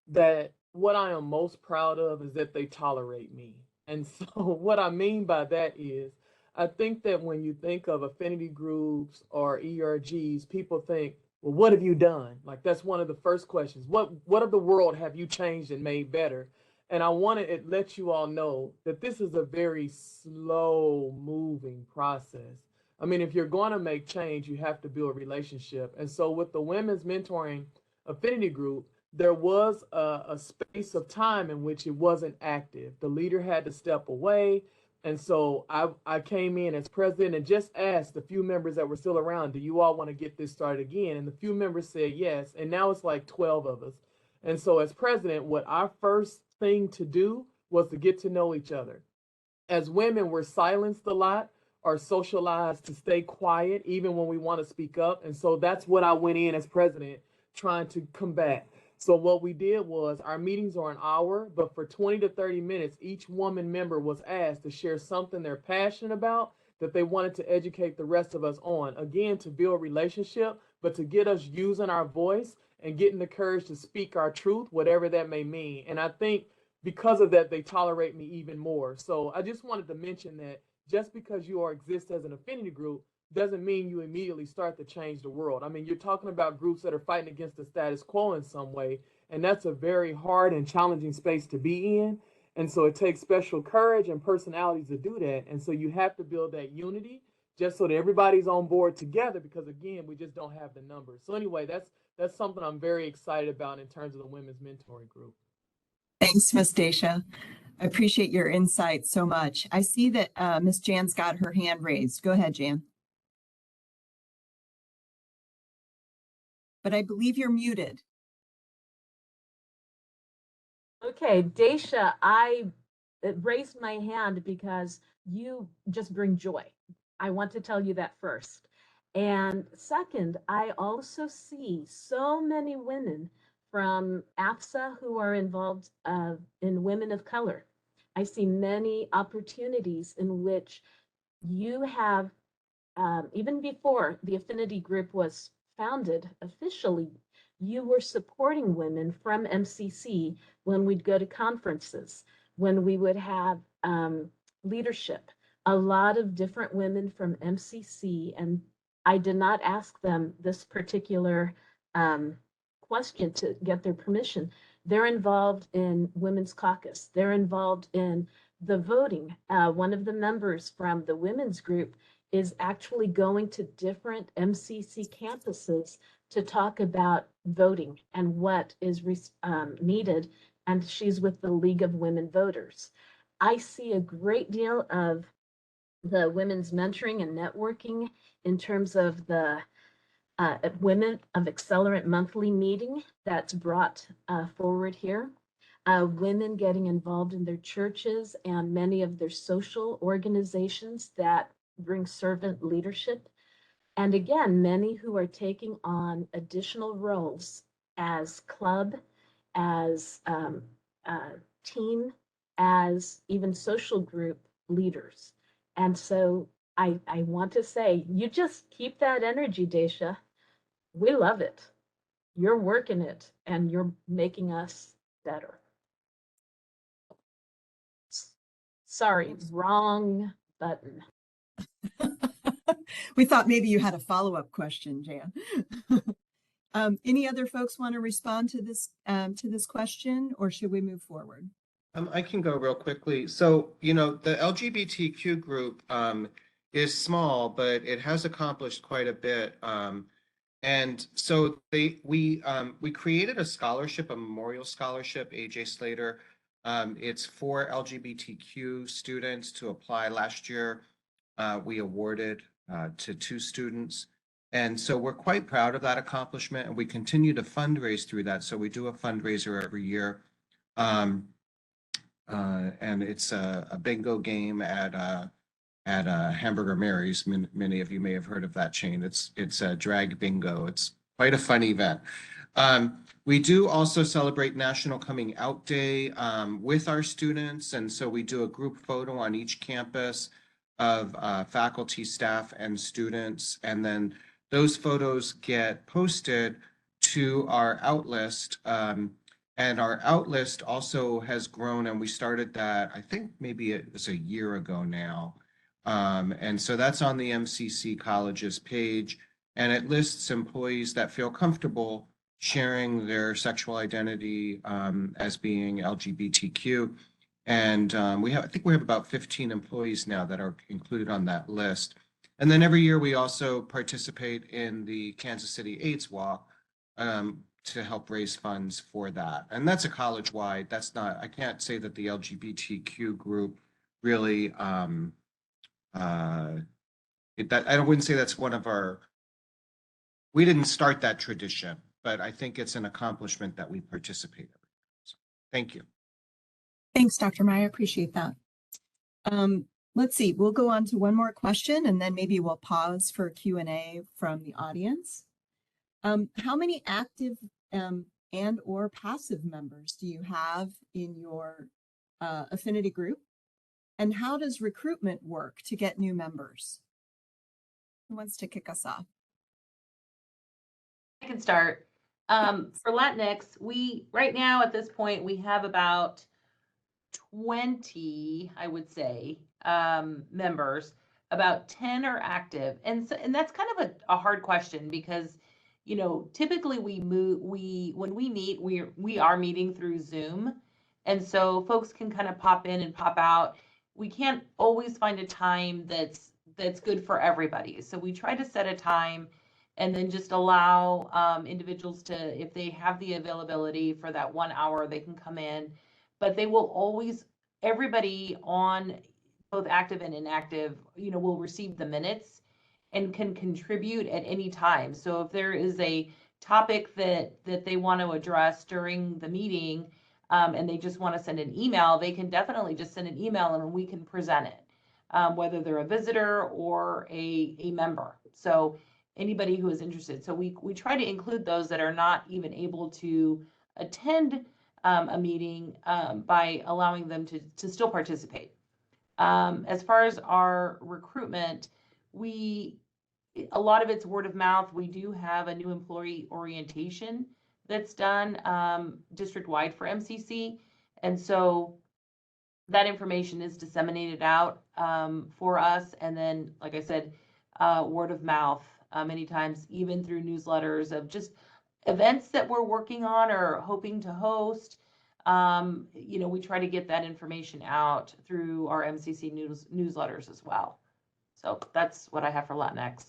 Speaker 3: that what I am most proud of is that they tolerate me. And so what I mean by that is, I think that when you think of affinity groups or ERGs, people think, well, what have you done? Like, that's one of the first questions. What of the world have you changed and made better? And I want to let you all know that this is a very slow moving process. I mean, if you're going to make change, you have to build a relationship. And so with the Women's Mentoring Affinity Group, there was a space of time in which it wasn't active. The leader had to step away. And so I came in as president and just asked the few members that were still around, do you all want to get this started again? And the few members said yes. And now it's like 12 of us. And so as president, what our first thing to do was to get to know each other. As women, we're silenced a lot, are socialized to stay quiet even when we want to speak up. And so that's what I went in as president trying to combat. So what we did was, our meetings are an hour, but for 20 to 30 minutes, each woman member was asked to share something they're passionate about that they wanted to educate the rest of us on. Again, to build relationship, but to get us using our voice and getting the courage to speak our truth, whatever that may mean. And I think because of that, they tolerate me even more. So I just wanted to mention that just because you exist as an affinity group doesn't mean you immediately start to change the world. I mean, you're talking about groups that are fighting against the status quo in some way, and that's a very hard and challenging space to be in. And so it takes special courage and personalities to do that. And so you have to build that unity just so that everybody's on board together, because again, we just don't have the numbers. So anyway, that's something I'm very excited about in terms of the Women's Mentoring Group.
Speaker 2: Thanks, Ms. Dachia. I appreciate your insight so much. I see that Ms. Jan's got her hand raised. Go ahead, Jan. But I believe you're muted.
Speaker 6: Okay, Dachia, I raised my hand because you just bring joy. I want to tell you that first. And second, I also see so many women from AFSA who are involved in women of color. I see many opportunities in which you have, even before the affinity group was founded officially, you were supporting women from MCC when we'd go to conferences, when we would have leadership. A lot of different women from MCC, and I did not ask them this particular question to get their permission. They're involved in Women's Caucus. They're involved in the voting. One of the members from the women's group is actually going to different MCC campuses to talk about voting and what is needed. And she's with the League of Women Voters. I see a great deal of the women's mentoring and networking in terms of the Women of Accelerant monthly meeting that's brought forward here. Women getting involved in their churches and many of their social organizations that bring servant leadership. And again, many who are taking on additional roles as club, as team, as even social group leaders. And so I want to say, you just keep that energy, Dachia. We love it. You're working it and you're making us better. Sorry, wrong button.
Speaker 2: We thought maybe you had a follow-up question, Jan. Any other folks want to respond to this question, or should we move forward?
Speaker 7: I can go real quickly. So, the LGBTQ group is small, but it has accomplished quite a bit. And so we created a scholarship, a memorial scholarship, AJ Slater. It's for LGBTQ students to apply. Last year, we awarded to 2 students. And so we're quite proud of that accomplishment, and we continue to fundraise through that. So we do a fundraiser every year. And it's a bingo game at Hamburger Mary's. Many of you may have heard of that chain. It's a drag bingo. It's quite a fun event. We do also celebrate National Coming Out Day with our students, and so we do a group photo on each campus of faculty, staff, and students, and then those photos get posted to our outlist. And our outlist also has grown, and we started that, I think maybe it was a year ago now. And so that's on the MCC Colleges page, and it lists employees that feel comfortable sharing their sexual identity as being LGBTQ. And I think we have about 15 employees now that are included on that list. And then every year we also participate in the Kansas City AIDS Walk to help raise funds for that. And that's a college-wide. I can't say that the LGBTQ group really, I wouldn't say that's one of we didn't start that tradition, but I think it's an accomplishment that we participate in. So, thank you.
Speaker 2: Thanks, Dr. Meyer. Appreciate that. Let's see, we'll go on to one more question and then maybe we'll pause for Q&A from the audience. How many active and or passive members do you have in your affinity group? And how does recruitment work to get new members? Who wants to kick us off?
Speaker 4: I can start. For Latinx, right now at this point, we have about 20, I would say, members. About 10 are active. And that's kind of a hard question because, typically when we meet, we are meeting through Zoom. And so folks can kind of pop in and pop out. We can't always find a time that's good for everybody. So we try to set a time and then just allow individuals to, if they have the availability for that 1 hour, they can come in. But they will always, everybody on both active and inactive, will receive the minutes and can contribute at any time. So if there is a topic that they want to address during the meeting and they just want to send an email, they can definitely just send an email and we can present it, whether they're a visitor or a member. So anybody who is interested. So we try to include those that are not even able to attend a meeting by allowing them to still participate. As far as our recruitment, a lot of it's word of mouth. We do have a new employee orientation that's done district-wide for MCC. And so that information is disseminated out for us. And then, like I said, word of mouth, many times, even through newsletters of just events that we're working on or hoping to host. We try to get that information out through our MCC newsletters as well. So that's what I have for Latinx.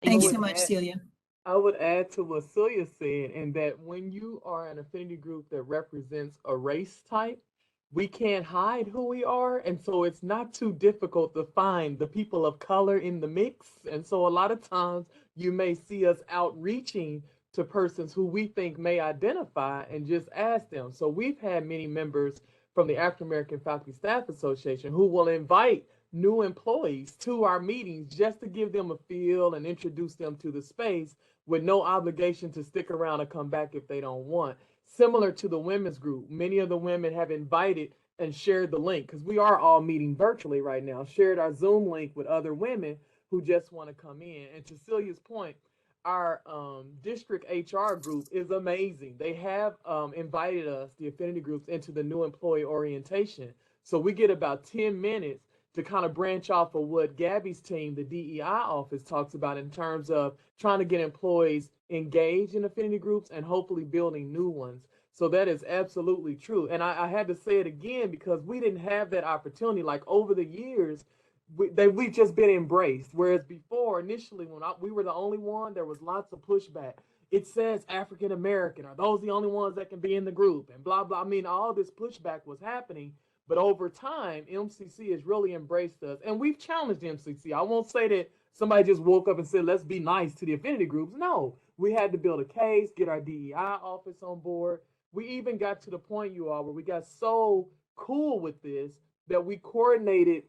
Speaker 2: Thanks
Speaker 3: would
Speaker 2: so much,
Speaker 3: add-
Speaker 2: Celia.
Speaker 3: I would add to what Celia said, in that when you are an affinity group that represents a race type, we can't hide who we are. And so it's not too difficult to find the people of color in the mix. And so a lot of times you may see us outreaching to persons who we think may identify and just ask them. So we've had many members from the African American Faculty Staff Association who will invite new employees to our meetings just to give them a feel and introduce them to the space, with no obligation to stick around or come back if they don't want. Similar to the women's group, many of the women have invited and shared the link, because we are all meeting virtually right now, shared our Zoom link with other women who just want to come in. And to Celia's point, our district HR group is amazing. They have invited us, the affinity groups, into the new employee orientation. So we get about 10 minutes to kind of branch off of what Gaby's team, the DEI office, talks about in terms of trying to get employees engaged in affinity groups and hopefully building new ones. So that is absolutely true. And I had to say it again because we didn't have that opportunity. Like over the years, we've just been embraced. Whereas before, initially, when we were the only one, there was lots of pushback. It says African American. Are those the only ones that can be in the group? And blah, blah. I mean, all this pushback was happening. But over time, MCC has really embraced us. And we've challenged MCC. I won't say that somebody just woke up and said, let's be nice to the affinity groups. No, we had to build a case, get our DEI office on board. We even got to the point, you all, where we got so cool with this that we coordinated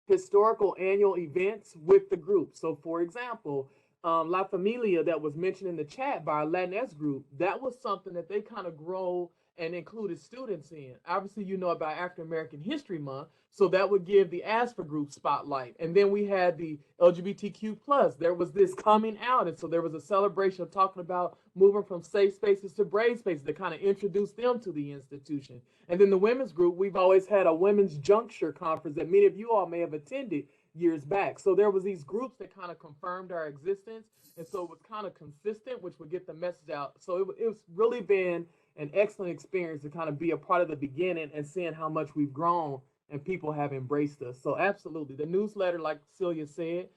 Speaker 3: historical annual events with the group. So, for example, La Familia that was mentioned in the chat by our Latinx group, that was something that they kind of grow and included students in. Obviously, you know about African American History Month, so that would give the ASFA group spotlight. And then we had the LGBTQ plus. There was this coming out, and so there was a celebration of talking about moving from safe spaces to brave spaces to kind of introduce them to the institution. And then the women's group, we've always had a women's juncture conference that many of you all may have attended years back. So there was these groups that kind of confirmed our existence, and so it was kind of consistent, which would get the message out. So it's really been an excellent experience to kind of be a part of the beginning and seeing how much we've grown and people have embraced us. So absolutely. The newsletter, like Celia said,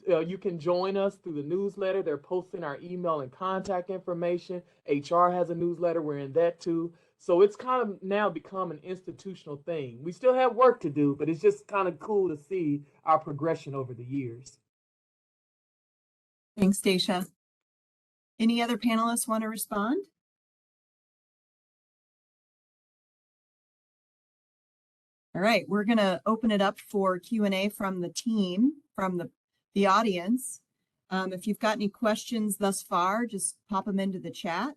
Speaker 3: you can join us through the newsletter. They're posting our email and contact information. HR has a newsletter. We're in that too. So it's kind of now become an institutional thing. We still have work to do, but it's just kind of cool to see our progression over the years.
Speaker 2: Thanks, Dachia. Any other panelists want to respond? All right, we're going to open it up for Q&A from the team, from the audience. If you've got any questions thus far, just pop them into the chat.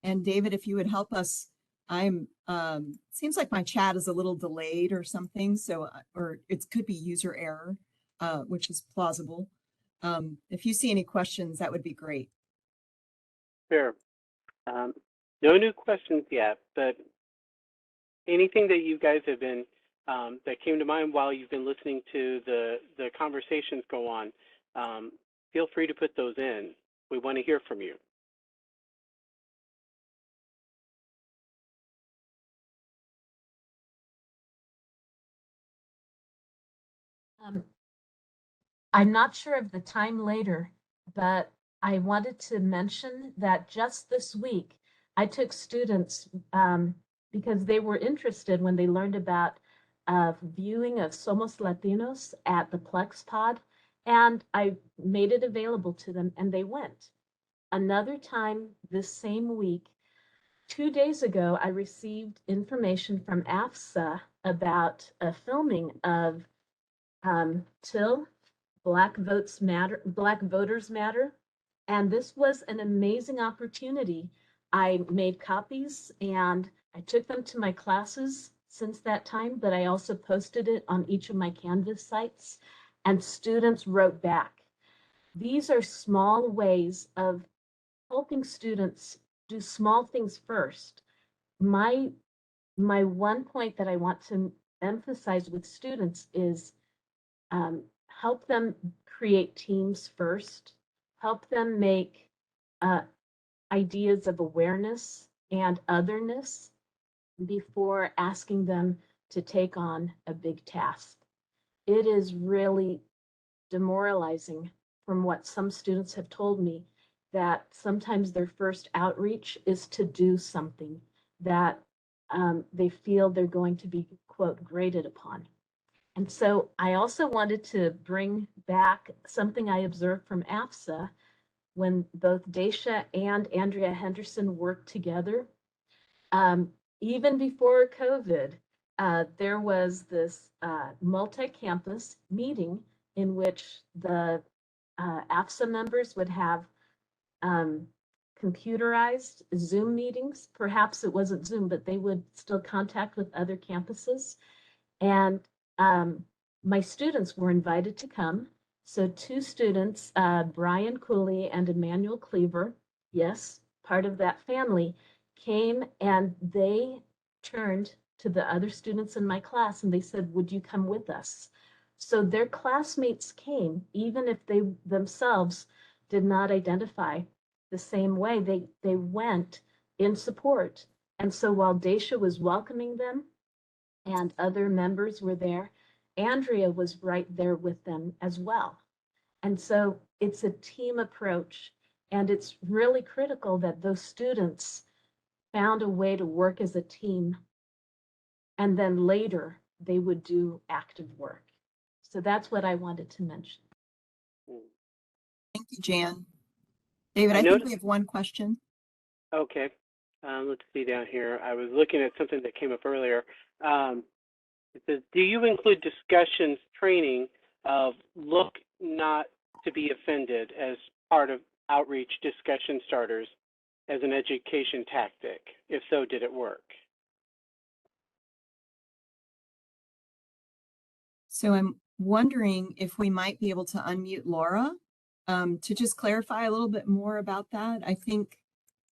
Speaker 2: And David, if you would help us, seems like my chat is a little delayed or something, so, or it could be user error, which is plausible. If you see any questions, that would be great.
Speaker 1: Sure. No new questions yet, but anything that you guys have been that came to mind while you've been listening to the conversations go on, feel free to put those in. We want to hear from you.
Speaker 6: I'm not sure of the time later, but I wanted to mention that just this week, I took students because they were interested when they learned about viewing of Somos Latinos at the Plex Pod, and I made it available to them, and they went. Another time this same week, 2 days ago, I received information from AFSA about a filming of Till Black Votes Matter, Black Voters Matter, and this was an amazing opportunity. I made copies and I took them to my classes since that time, but I also posted it on each of my Canvas sites, and students wrote back. These are small ways of helping students do small things first. My one point that I want to emphasize with students is help them create teams first, help them make ideas of awareness and otherness before asking them to take on a big task. It is really demoralizing from what some students have told me that sometimes their first outreach is to do something that they feel they're going to be, quote, graded upon. And so I also wanted to bring back something I observed from AFSA when both Dachia and Andrea Henderson worked together. Even before COVID, there was this multi-campus meeting in which the AFSA members would have computerized Zoom meetings. Perhaps it wasn't Zoom, but they would still contact with other campuses. And my students were invited to come. So 2 students, Brian Cooley and Emmanuel Cleaver, yes, part of that family, came and they turned to the other students in my class and they said, would you come with us? So their classmates came, even if they themselves did not identify the same way, they went in support. And so while Dachia was welcoming them and other members were there, Andrea was right there with them as well. And so it's a team approach, and it's really critical that those students found a way to work as a team, and then later they would do active work. So that's what I wanted to mention.
Speaker 2: Thank you, Jan. David, I think we have one question.
Speaker 1: Okay. Let's see down here. I was looking at something that came up earlier. It says, do you include discussions training of look not to be offended as part of outreach discussion starters as an education tactic? If so, did it work?
Speaker 2: So I'm wondering if we might be able to unmute Laura to just clarify a little bit more about that. I think,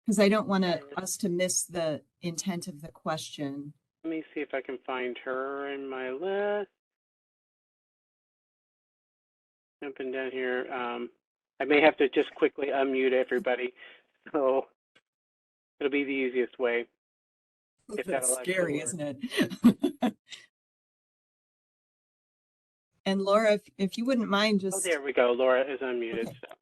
Speaker 2: because I don't want us to miss the intent of the question.
Speaker 1: Let me see if I can find her in my list. Jumping down here. I may have to just quickly unmute everybody. So it'll be the easiest way. If
Speaker 2: That's scary, isn't it? And Laura, if you wouldn't mind just...
Speaker 1: Oh, there we go. Laura is unmuted.
Speaker 2: Okay.
Speaker 1: So.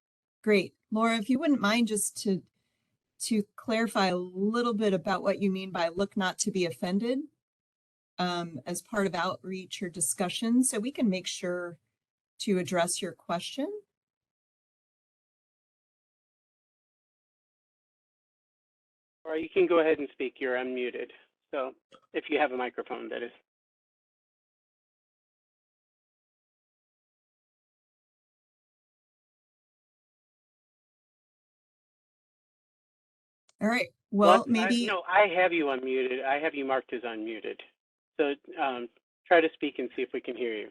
Speaker 2: Great. Laura, if you wouldn't mind just to clarify a little bit about what you mean by look not to be offended as part of outreach or discussion, so we can make sure to address your question.
Speaker 1: Or you can go ahead and speak. You're unmuted. So if you have a microphone, that is.
Speaker 2: All right. Well,
Speaker 1: maybe. No, I have you unmuted. I have you marked as unmuted. So try to speak and see if we can hear you.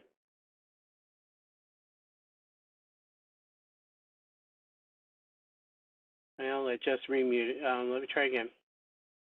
Speaker 1: Well, it just remuted. Let me try again.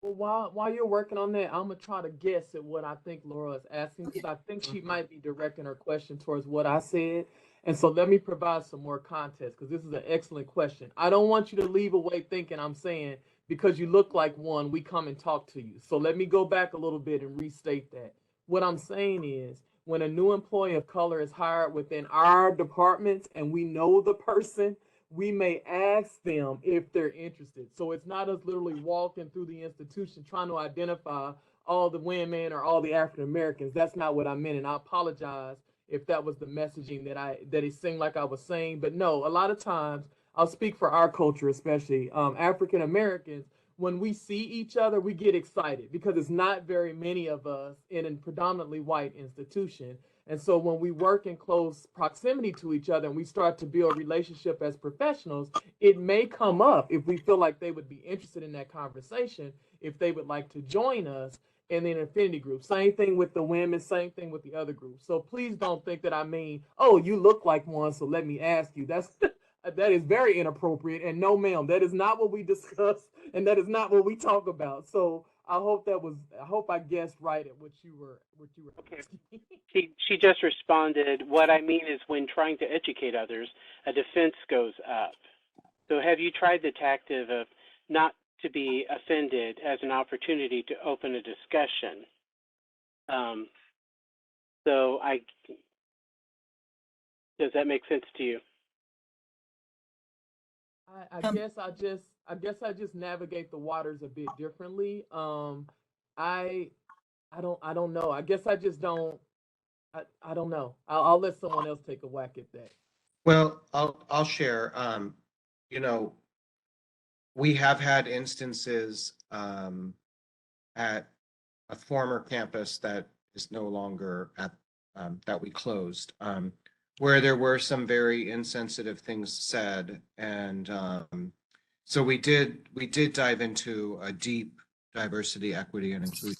Speaker 3: Well, while you're working on that, I'm gonna try to guess at what I think Laura is asking, because I think she might be directing her question towards what I said. And so let me provide some more context, because this is an excellent question. I don't want you to leave away thinking I'm saying, because you look like one, we come and talk to you. So let me go back a little bit and restate that. What I'm saying is, when a new employee of color is hired within our departments and we know the person, we may ask them if they're interested. So it's not us literally walking through the institution trying to identify all the women or all the African Americans. That's not what I meant, and I apologize if that was the messaging that it seemed like I was saying. But no, a lot of times, I'll speak for our culture, especially African Americans. When we see each other, we get excited because it's not very many of us in a predominantly white institution. And so when we work in close proximity to each other and we start to build a relationship as professionals, it may come up if we feel like they would be interested in that conversation, if they would like to join us in an affinity group. Same thing with the women, same thing with the other groups. So please don't think that I mean, oh, you look like one, so let me ask you. that is very inappropriate. And no, ma'am, that is not what we discuss, and that is not what we talk about. So I hope I guessed right at what you were
Speaker 1: Okay.
Speaker 3: asking.
Speaker 1: She just responded, what I mean is when trying to educate others, a defense goes up. So have you tried the tactic of not to be offended as an opportunity to open a discussion? Does that make sense to you?
Speaker 3: I guess I just navigate the waters a bit differently. I I don't know. I guess I just don't. I don't know. I'll let someone else take a whack at that.
Speaker 7: Well, I'll share. You know, we have had instances at a former campus that is no longer at that we closed, where there were some very insensitive things said, and so we did dive into a deep diversity, equity, and inclusion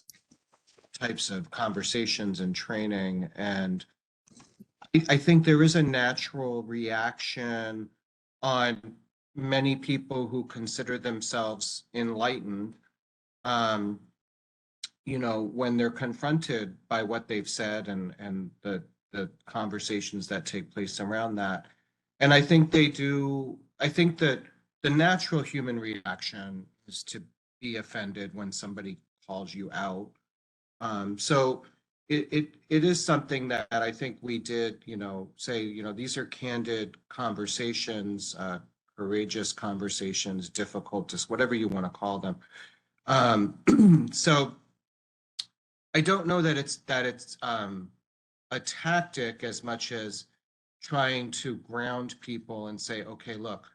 Speaker 7: types of conversations and training, and I think there is a natural reaction on many people who consider themselves enlightened, you know, when they're confronted by what they've said and the conversations that take place around that. And I think I think that the natural human reaction is to be offended when somebody calls you out. So it is something that I think we did, you know, say, you know, these are candid conversations, courageous conversations, difficult, just whatever you want to call them. So I don't know that it's a tactic as much as trying to ground people and say, okay, look,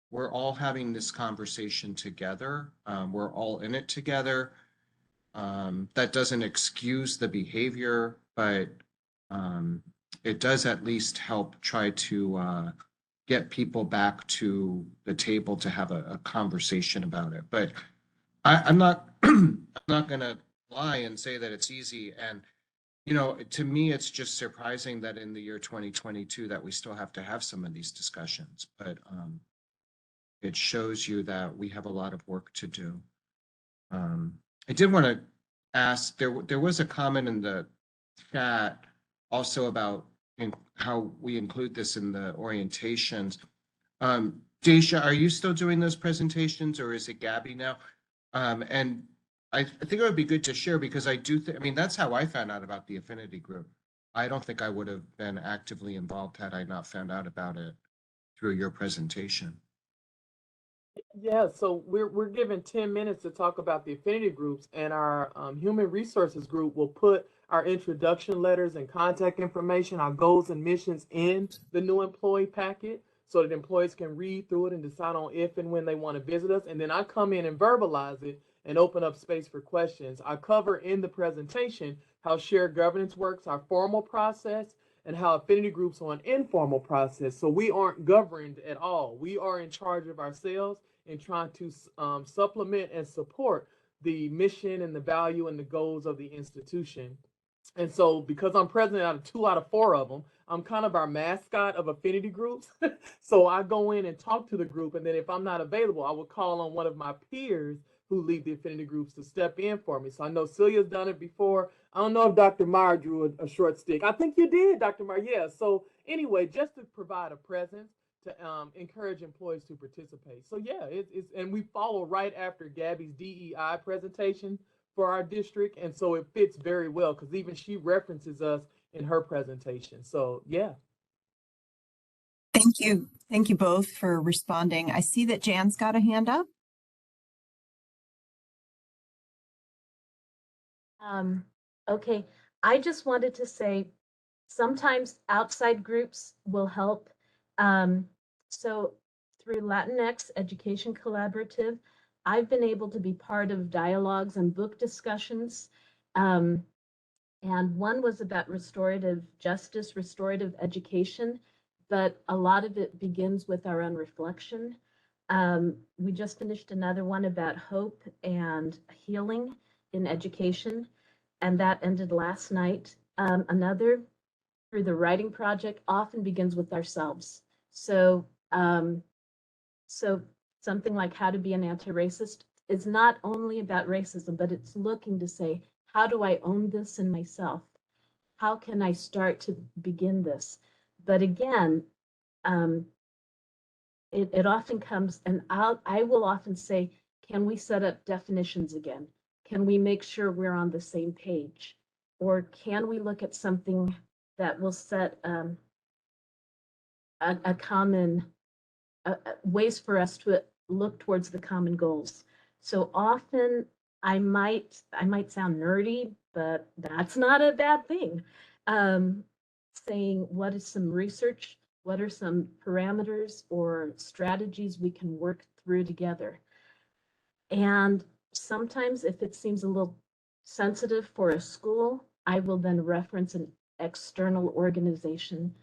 Speaker 7: we're all having this conversation together. We're all in it together. That doesn't excuse the behavior, but it does at least help try to get people back to the table to have a conversation about it. But I'm not I'm not gonna lie and say that it's easy. And you know, to me, it's just surprising that in the year 2022 that we still have to have some of these discussions. But it shows you that we have a lot of work to do. I did want to ask, there was a comment in the chat also about how we include this in the orientations. Dachia, are you still doing those presentations, or is it Gaby now? And I think it would be good to share, because I do think, I mean, that's how I found out about the affinity group. I don't think I would have been actively involved had I not found out about it through your presentation.
Speaker 3: Yeah, so we're given 10 minutes to talk about the affinity groups, and our human resources group will put our introduction letters and contact information, our goals and missions in the new employee packet so that employees can read through it and decide on if and when they want to visit us. And then I come in and verbalize it and open up space for questions. I cover in the presentation how shared governance works, our formal process, and how affinity groups are an informal process. So we aren't governed at all. We are in charge of ourselves and trying to supplement and support the mission and the value and the goals of the institution. And so, because I'm president out of 2 out of 4 of them, I'm kind of our mascot of affinity groups. So I go in and talk to the group, and then if I'm not available, I will call on one of my peers who lead the affinity groups to step in for me. So I know Celia's done it before. I don't know if Dr. Meyer drew a short stick. I think you did, Dr. Meyer. Yeah. So anyway, just to provide a presence to encourage employees to participate. So yeah, it's and we follow right after Gaby's DEI presentation for our district, and so it fits very well because even she references us in her presentation. So yeah.
Speaker 2: Thank you. Thank you both for responding. I see that Jan's got a hand up.
Speaker 6: Okay, I just wanted to say sometimes outside groups will help. So through Latinx Education Collaborative, I've been able to be part of dialogues and book discussions. And one was about restorative justice, restorative education, but a lot of it begins with our own reflection. We just finished another one about hope and healing in education, and that ended last night. Another through the writing project often begins with ourselves. So So something like how to be an anti-racist is not only about racism, but it's looking to say, how do I own this in myself? How can I start to begin this? But again, it often comes, and I will often say, can we set up definitions again? Can we make sure we're on the same page? Or can we look at something that will set a common ways for us to look towards the common goals? So often I might sound nerdy, but that's not a bad thing. Saying what is some research, what are some parameters or strategies we can work through together. And sometimes if it seems a little sensitive for a school, I will then reference an external organization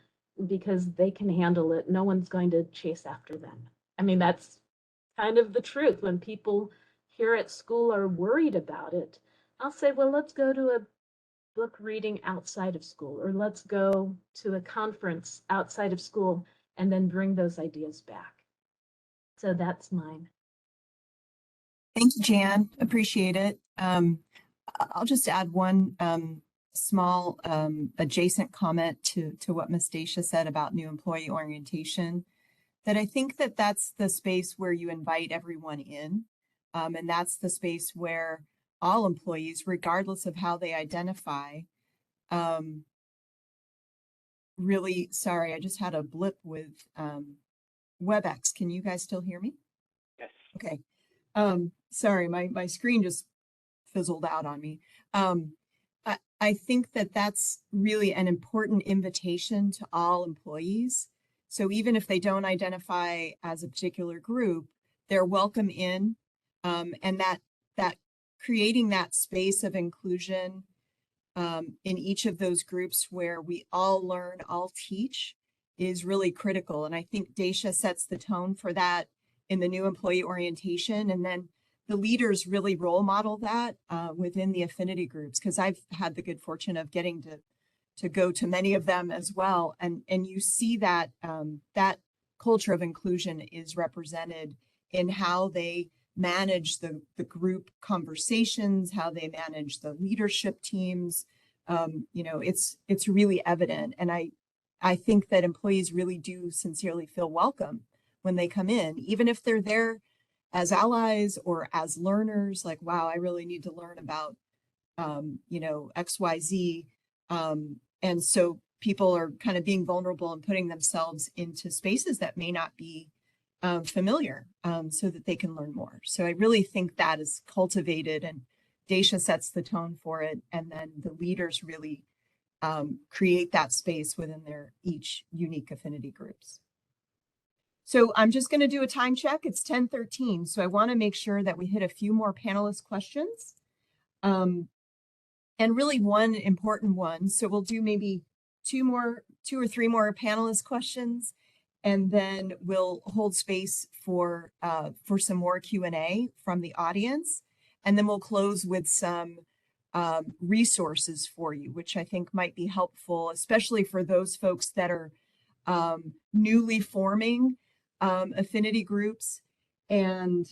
Speaker 6: because they can handle it. No one's going to chase after them. I mean, that's kind of the truth. When people here at school are worried about it, I'll say, well, let's go to a book reading outside of school, or let's go to a conference outside of school and then bring those ideas back. So that's mine.
Speaker 2: Thank you, Jan. Appreciate it. I'll just add one small adjacent comment to what Ms. Dachia said about new employee orientation, that I think that that's the space where you invite everyone in. And that's the space where all employees, regardless of how they identify, really, sorry, I just had a blip with WebEx. Can you guys still hear me?
Speaker 1: Yes.
Speaker 2: Okay. Sorry, my screen just fizzled out on me. I think that that's really an important invitation to all employees. So even if they don't identify as a particular group, they're welcome in, and that creating that space of inclusion in each of those groups where we all learn, all teach, is really critical. And I think Dachia sets the tone for that in the new employee orientation. And then the leaders really role model that within the affinity groups, because I've had the good fortune of getting to go to many of them as well. And you see that that culture of inclusion is represented in how they manage the group conversations, how they manage the leadership teams. You know, it's really evident. And I think that employees really do sincerely feel welcome when they come in, even if they're there as allies or as learners, like, wow, I really need to learn about, you know, XYZ. And so people are kind of being vulnerable and putting themselves into spaces that may not be familiar, so that they can learn more. So I really think that is cultivated, and Dachia sets the tone for it. And then the leaders really create that space within their each unique affinity groups. So I'm just going to do a time check. It's 10:13. So I want to make sure that we hit a few more panelist questions. And really one important one. So we'll do maybe two or three more panelist questions, and then we'll hold space for some more Q&A from the audience. And then we'll close with some resources for you, which I think might be helpful, especially for those folks that are newly forming affinity groups and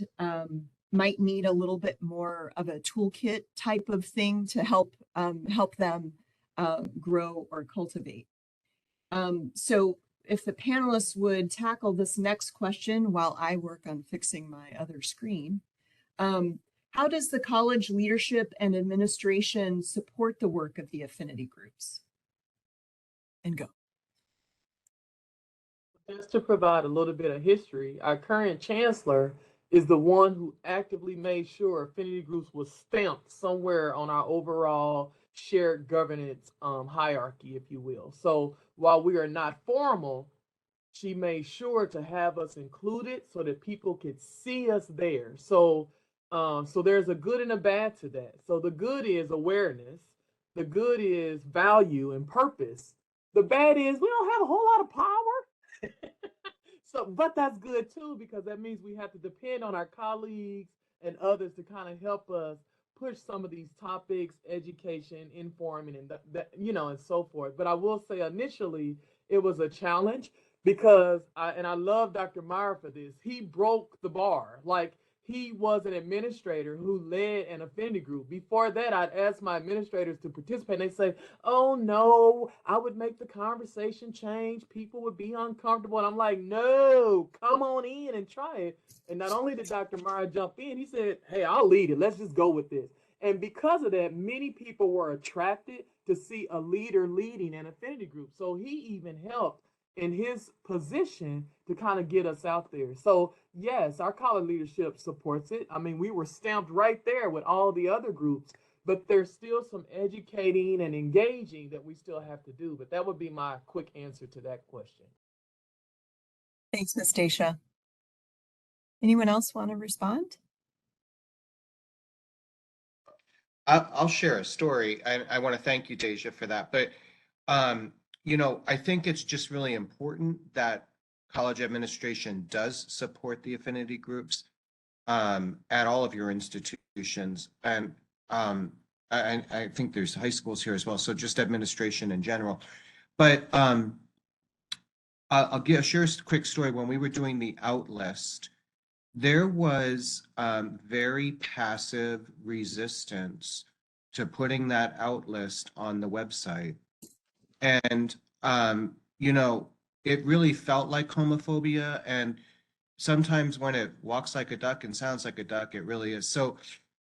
Speaker 2: might need a little bit more of a toolkit type of thing to help them grow or cultivate. So if the panelists would tackle this next question while I work on fixing my other screen. How does the college leadership and administration support the work of the affinity groups? And go.
Speaker 3: Just to provide a little bit of history, our current chancellor is the one who actively made sure affinity groups was stamped somewhere on our overall shared governance hierarchy, if you will. So while we are not formal, she made sure to have us included so that people could see us there. So there's a good and a bad to that. So the good is awareness. The good is value and purpose. The bad is we don't have a whole lot of power. So, but that's good too, because that means we have to depend on our colleagues and others to kind of help us push some of these topics, education, informing, and you know, and so forth. But I will say initially it was a challenge because I love Dr. Meyer for this. He broke the bar. Like, he was an administrator who led an affinity group. Before that, I'd ask my administrators to participate, and they say, "Oh no, I would make the conversation change. People would be uncomfortable." And I'm like, "No, come on in and try it." And not only did Dr. Meyer jump in, he said, "Hey, I'll lead it. Let's just go with this." And because of that, many people were attracted to see a leader leading an affinity group. So he even helped in his position to kind of get us out there. So yes, our college leadership supports it. I mean, we were stamped right there with all the other groups, but there's still some educating and engaging that we still have to do. But that would be my quick answer to that question.
Speaker 2: Thanks, Ms. Dachia. Anyone else want to respond?
Speaker 7: I'll share a story. I want to thank you, Dachia, for that. But, you know, I think it's just really important that college administration does support the affinity groups at all of your institutions. And I think there's high schools here as well. So just administration in general. But I'll share a quick story. When we were doing the out list, there was very passive resistance to putting that out list on the website. And, you know, it really felt like homophobia. And sometimes when it walks like a duck and sounds like a duck, it really is. So,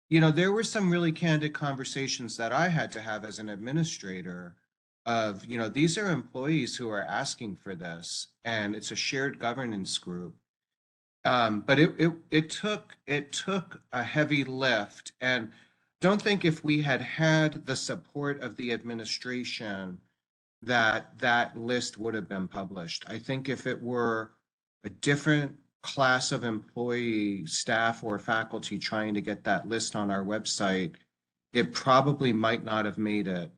Speaker 7: you know, there were some really candid conversations that I had to have as an administrator of, you know, these are employees who are asking for this, and it's a shared governance group. But it took a heavy lift, and don't think if we had had the support of the administration that that list would have been published. I think if it were a different class of employee, staff, or faculty trying to get that list on our website, it probably might not have made it.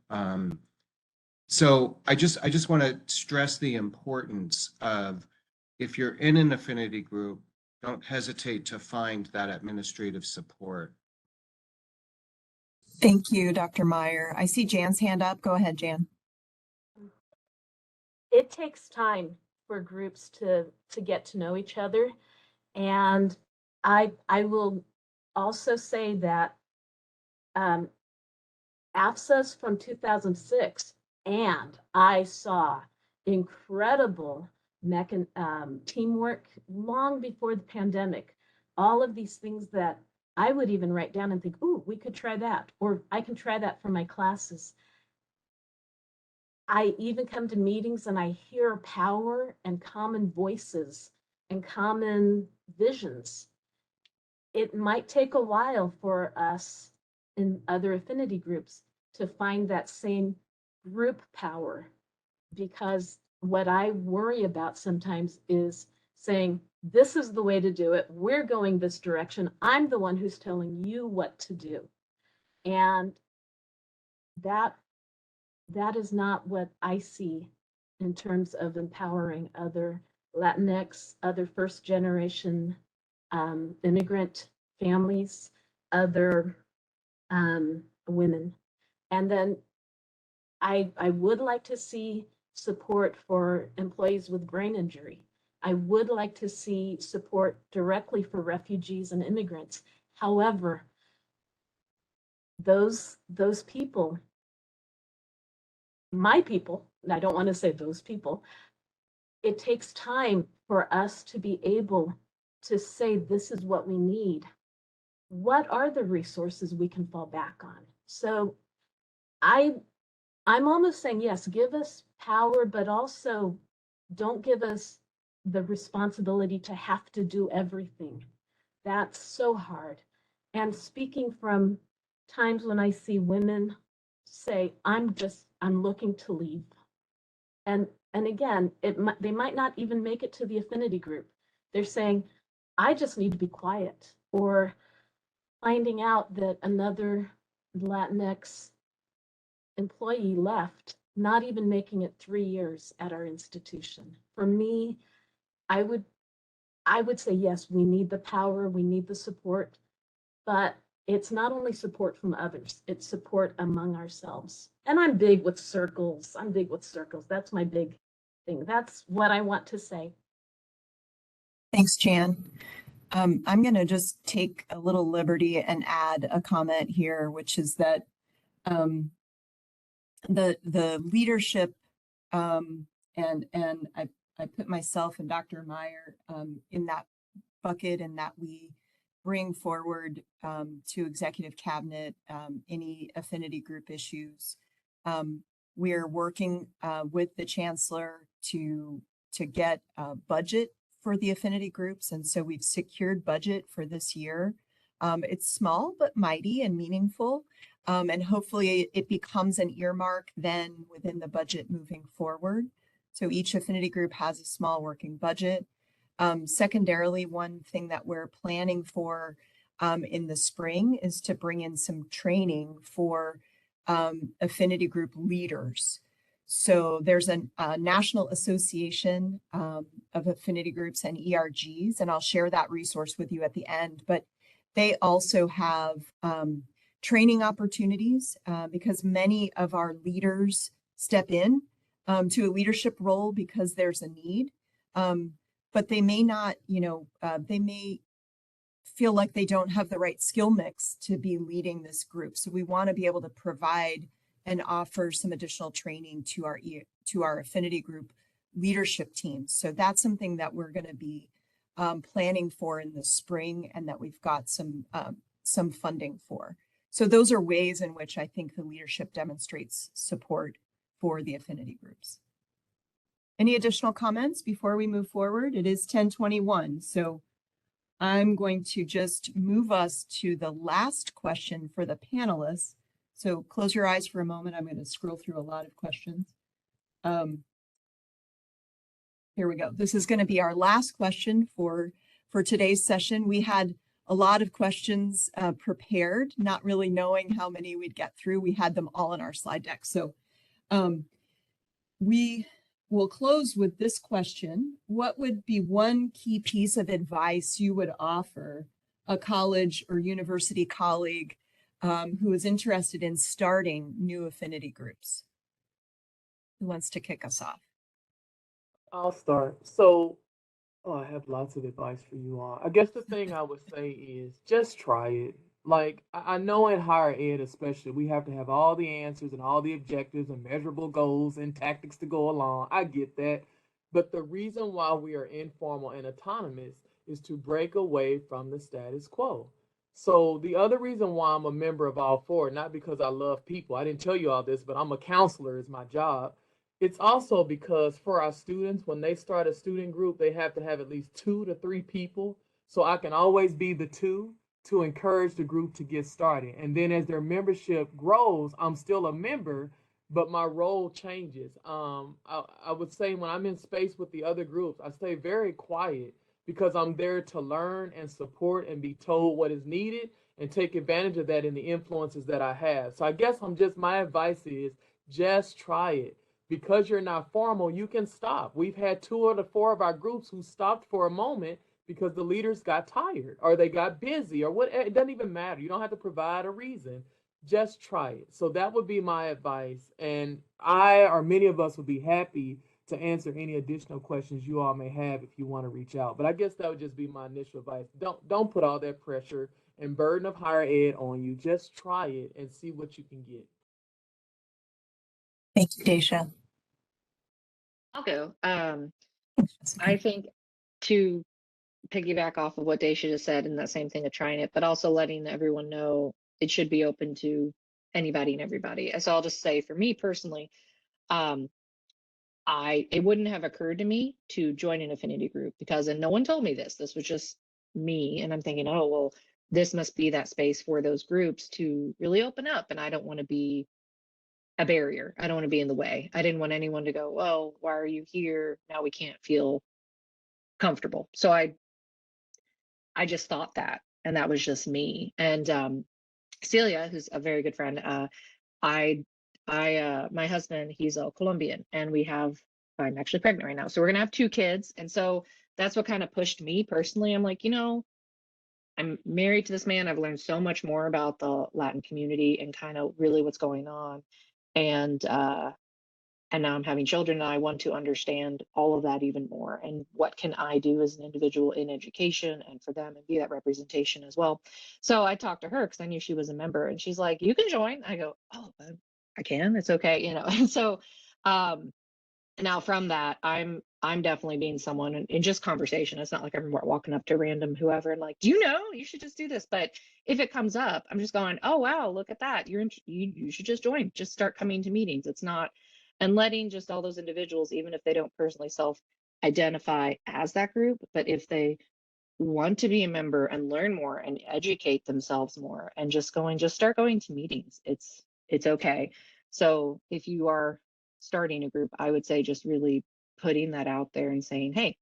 Speaker 7: So I just want to stress the importance of, if you're in an affinity group, don't hesitate to find that administrative support.
Speaker 2: Thank you, Dr. Meyer. I see Jan's hand up. Go ahead, Jan.
Speaker 6: It takes time for groups to get to know each other. And I will also say that AFSA's from 2006, and I saw incredible teamwork long before the pandemic. All of these things that I would even write down and think, ooh, we could try that, or I can try that for my classes. I even come to meetings and I hear power and common voices and common visions. It might take a while for us in other affinity groups to find that same group power, because what I worry about sometimes is saying, this is the way to do it. We're going this direction. I'm the one who's telling you what to do. And that is not what I see in terms of empowering other Latinx, other first generation immigrant families, other women. And then I would like to see support for employees with brain injury. I would like to see support directly for refugees and immigrants. However, those people, my people, and I don't want to say those people, it takes time for us to be able to say, this is what we need. What are the resources we can fall back on? So I'm almost saying, yes, give us power, but also don't give us the responsibility to have to do everything. That's so hard. And speaking from times when I see women say, I'm looking to leave. And again, they might not even make it to the affinity group. They're saying, I just need to be quiet, or finding out that another Latinx employee left, not even making it 3 years at our institution. For me, I would say, yes, we need the power, we need the support, but it's not only support from others, it's support among ourselves. And I'm big with circles. That's my big thing. That's what I want to say.
Speaker 2: Thanks, Jan. I'm going to just take a little liberty and add a comment here, which is that the leadership and I put myself and Dr. Meyer in that bucket, and that we bring forward to executive cabinet any affinity group issues. We're working with the chancellor to get a budget for the affinity groups, and so we've secured budget for this year. It's small but mighty and meaningful, and hopefully it becomes an earmark then within the budget moving forward. So each affinity group has a small working budget. Secondarily, one thing that we're planning for in the spring is to bring in some training for affinity group leaders. So there's a National Association of Affinity Groups and ERGs, and I'll share that resource with you at the end, but they also have training opportunities because many of our leaders step in to a leadership role because there's a need. But they may not, they may feel like they don't have the right skill mix to be leading this group. So we want to be able to provide and offer some additional training to our affinity group leadership teams. So that's something that we're going to be planning for in the spring, and that we've got some funding for. So those are ways in which I think the leadership demonstrates support for the affinity groups. Any additional comments before we move forward? It is 10:21, so I'm going to just move us to the last question for the panelists. So close your eyes for a moment. I'm going to scroll through a lot of questions. Here we go. This is going to be our last question for today's session. We had a lot of questions prepared, not really knowing how many we'd get through. We had them all in our slide deck. So we will close with this question. What would be one key piece of advice you would offer a college or university colleague who is interested in starting new affinity groups? Who wants to kick us off?
Speaker 3: I'll start. So, I have lots of advice for you all. I guess the thing I would say is just try it. Like, I know in higher ed, especially, we have to have all the answers and all the objectives and measurable goals and tactics to go along. I get that. But the reason why we are informal and autonomous is to break away from the status quo. So the other reason why I'm a member of all four, not because I love people, I didn't tell you all this, but I'm a counselor, is my job. It's also because for our students, when they start a student group, they have to have at least 2 to 3 people. So I can always be the 2 to encourage the group to get started. And then as their membership grows, I'm still a member, but my role changes. I would say when I'm in space with the other groups, I stay very quiet because I'm there to learn and support and be told what is needed and take advantage of that in the influences that I have. So I guess my advice is just try it. Because you're not formal, you can stop. We've had 2 of the 4 of our groups who stopped for a moment because the leaders got tired or they got busy or what. It doesn't even matter. You don't have to provide a reason. Just try it. So that would be my advice. And I, or many of us, would be happy to answer any additional questions you all may have if you want to reach out. But I guess that would just be my initial advice. Don't put all that pressure and burden of higher ed on you. Just try it and see what you can get.
Speaker 2: Thank you, Dachia.
Speaker 5: I'll go. I think to piggyback off of what Dachia just said, and that same thing of trying it, but also letting everyone know it should be open to anybody and everybody. So I'll just say for me personally, it wouldn't have occurred to me to join an affinity group because, and no one told me this. This was just me, and I'm thinking, oh well, this must be that space for those groups to really open up, and I don't want to be a barrier. I don't want to be in the way. I didn't want anyone to go, well, why are you here? Now we can't feel comfortable. So I just thought that, and that was just me. And Celia, who's a very good friend, my husband, he's a Colombian, and I'm actually pregnant right now. So we're gonna have 2 kids. And so that's what kind of pushed me personally. I'm like, I'm married to this man. I've learned so much more about the Latin community and kind of really what's going on. And And now I'm having children and I want to understand all of that even more. And what can I do as an individual in education and for them and be that representation as well. So I talked to her because I knew she was a member and she's like, you can join. I go, oh, I can, it's okay, you know. And so now from that, I'm definitely being someone in just conversation. It's not like I'm walking up to random whoever and like, do you know, you should just do this. But if it comes up, I'm just going, oh, wow, look at that. You should just join, just start coming to meetings. It's not, and letting just all those individuals, even if they don't personally self-identify as that group, but if they want to be a member and learn more and educate themselves more and just start going to meetings. It's okay. So if you are starting a group, I would say just really putting that out there and saying, hey,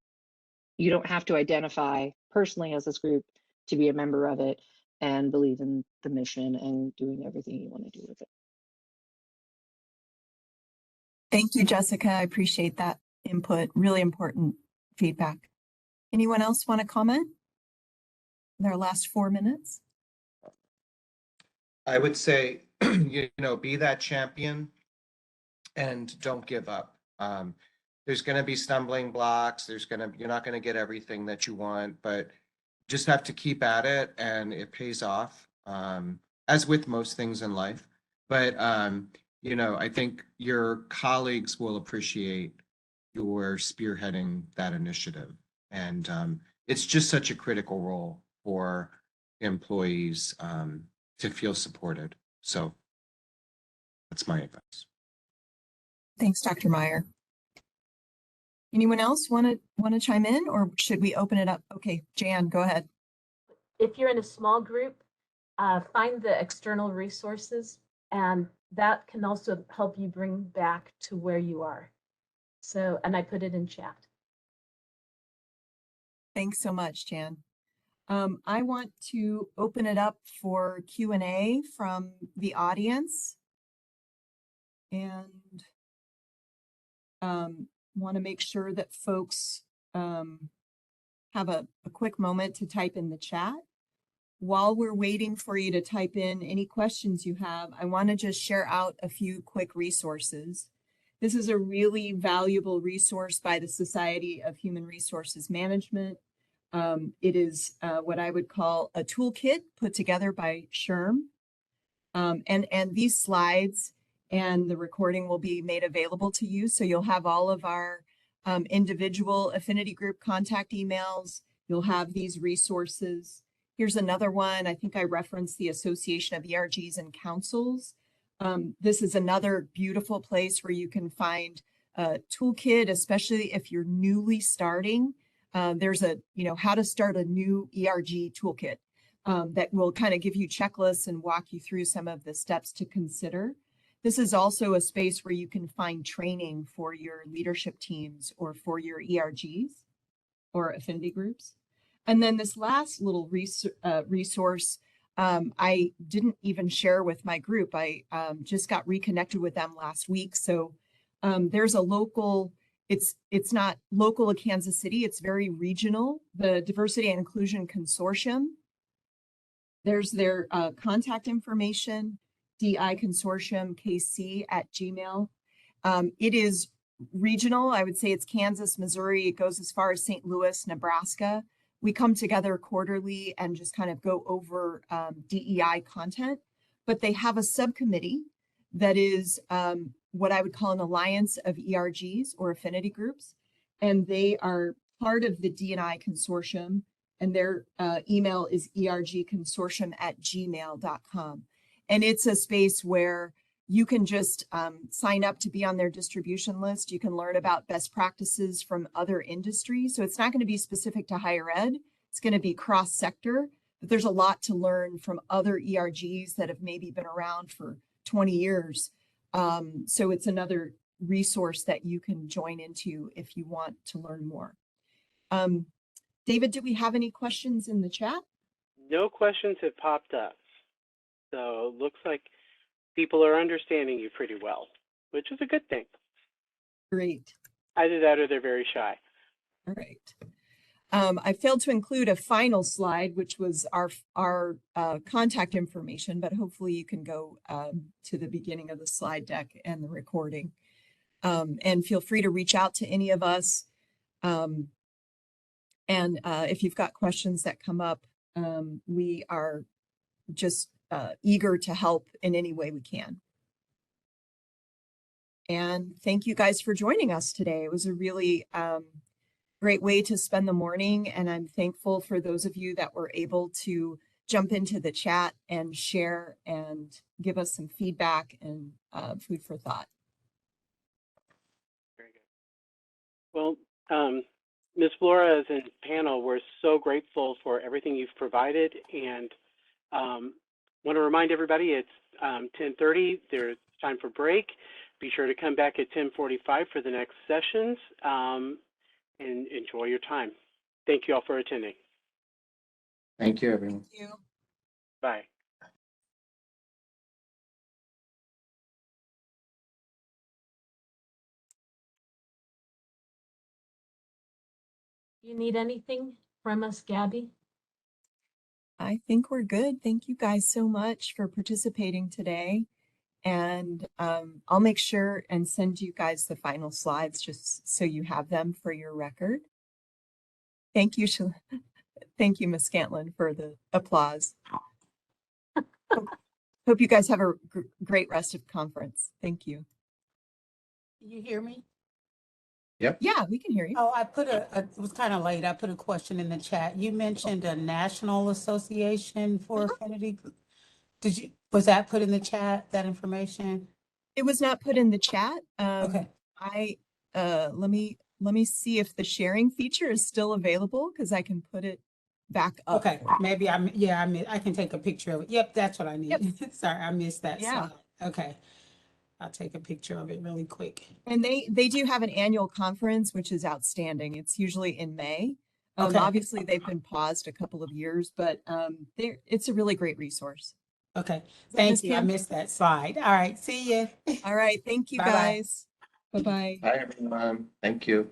Speaker 5: you don't have to identify personally as this group to be a member of it and believe in the mission and doing everything you want to do with it.
Speaker 2: Thank you, Jessica. I appreciate that input. Really important feedback. Anyone else want to comment in our last 4 minutes?
Speaker 7: I would say, you know, be that champion and don't give up. There's going to be stumbling blocks. You're not going to get everything that you want, but just have to keep at it and it pays off, as with most things in life. But, you know, I think your colleagues will appreciate your spearheading that initiative. And it's just such a critical role for employees to feel supported. So that's my advice.
Speaker 2: Thanks, Dr. Meyer. Anyone else want to chime in, or should we open it up? Okay, Jan, go ahead.
Speaker 6: If you're in a small group, find the external resources, and that can also help you bring back to where you are. So, and I put it in chat.
Speaker 2: Thanks so much, Jan. I want to open it up for Q&A from the audience, and want to make sure that folks have a quick moment to type in the chat. While we're waiting for you to type in any questions you have, I want to just share out a few quick resources. This is a really valuable resource by the Society of Human Resources Management. It is what I would call a toolkit put together by SHRM. And these slides and the recording will be made available to you. So you'll have all of our individual affinity group contact emails. You'll have these resources. Here's another one. I think I referenced the Association of ERGs and Councils. This is another beautiful place where you can find a toolkit, especially if you're newly starting. There's a, how to start a new ERG toolkit that will kind of give you checklists and walk you through some of the steps to consider. This is also a space where you can find training for your leadership teams or for your ERGs or affinity groups. And then this last little resource, I didn't even share with my group. I just got reconnected with them last week. So there's a local, it's not local to Kansas City, it's very regional, the Diversity and Inclusion Consortium. There's their contact information, diconsortiumkc@gmail. It is regional. I would say it's Kansas, Missouri. It goes as far as St. Louis, Nebraska. We come together quarterly and just kind of go over DEI content, but they have a subcommittee that is what I would call an alliance of ERGs or affinity groups. And they are part of the D&I consortium, and their email is ergconsortium@gmail.com. And it's a space where you can just sign up to be on their distribution list. You can learn about best practices from other industries. So it's not going to be specific to higher ed. It's going to be cross-sector, but there's a lot to learn from other ERGs that have maybe been around for 20 years. So it's another resource that you can join into if you want to learn more. David, do we have any questions in the chat?
Speaker 1: No questions have popped up. So it looks like people are understanding you pretty well, which is a good thing.
Speaker 2: Great.
Speaker 1: Either that or they're very shy.
Speaker 2: All right. I failed to include a final slide, which was our contact information, but hopefully you can go to the beginning of the slide deck and the recording. And feel free to reach out to any of us. And if you've got questions that come up, we are just eager to help in any way we can. And thank you guys for joining us today. It was a really great way to spend the morning, and I'm thankful for those of you that were able to jump into the chat and share and give us some feedback and food for thought.
Speaker 1: Very good. Well, Ms. Flores and panel, we're so grateful for everything you've provided, and want to remind everybody it's 10:30. There's time for break. Be sure to come back at 10:45 for the next sessions, and enjoy your time. Thank you all for attending.
Speaker 7: Thank you, everyone.
Speaker 2: Thank you.
Speaker 1: Bye.
Speaker 6: You need anything from us, Gaby?
Speaker 2: I think we're good. Thank you guys so much for participating today. And I'll make sure and send you guys the final slides just so you have them for your record. Thank you, thank you, Ms. Scantlin, for the applause. Hope you guys have a great rest of conference. Thank you.
Speaker 8: Can you hear me?
Speaker 7: Yep.
Speaker 2: Yeah, we can hear you.
Speaker 8: Oh, I put it was kind of late. I put a question in the chat. You mentioned a national association for affinity. Was that put in the chat, that information?
Speaker 2: It was not put in the chat.
Speaker 8: Okay.
Speaker 2: Let me see if the sharing feature is still available, because I can put it back up.
Speaker 8: Okay, maybe I can take a picture of it. Yep, that's what I need. Yep. Sorry, I missed that slide. Okay. I'll take a picture of it really quick.
Speaker 2: And they do have an annual conference, which is outstanding. It's usually in May.
Speaker 8: Okay.
Speaker 2: Obviously, they've been paused a couple of years, but it's a really great resource.
Speaker 8: Okay, thank you. I missed that slide. All right, see you.
Speaker 2: All right, thank you,
Speaker 8: Bye-bye.
Speaker 2: guys. Bye-bye.
Speaker 7: Bye, everyone. Thank you.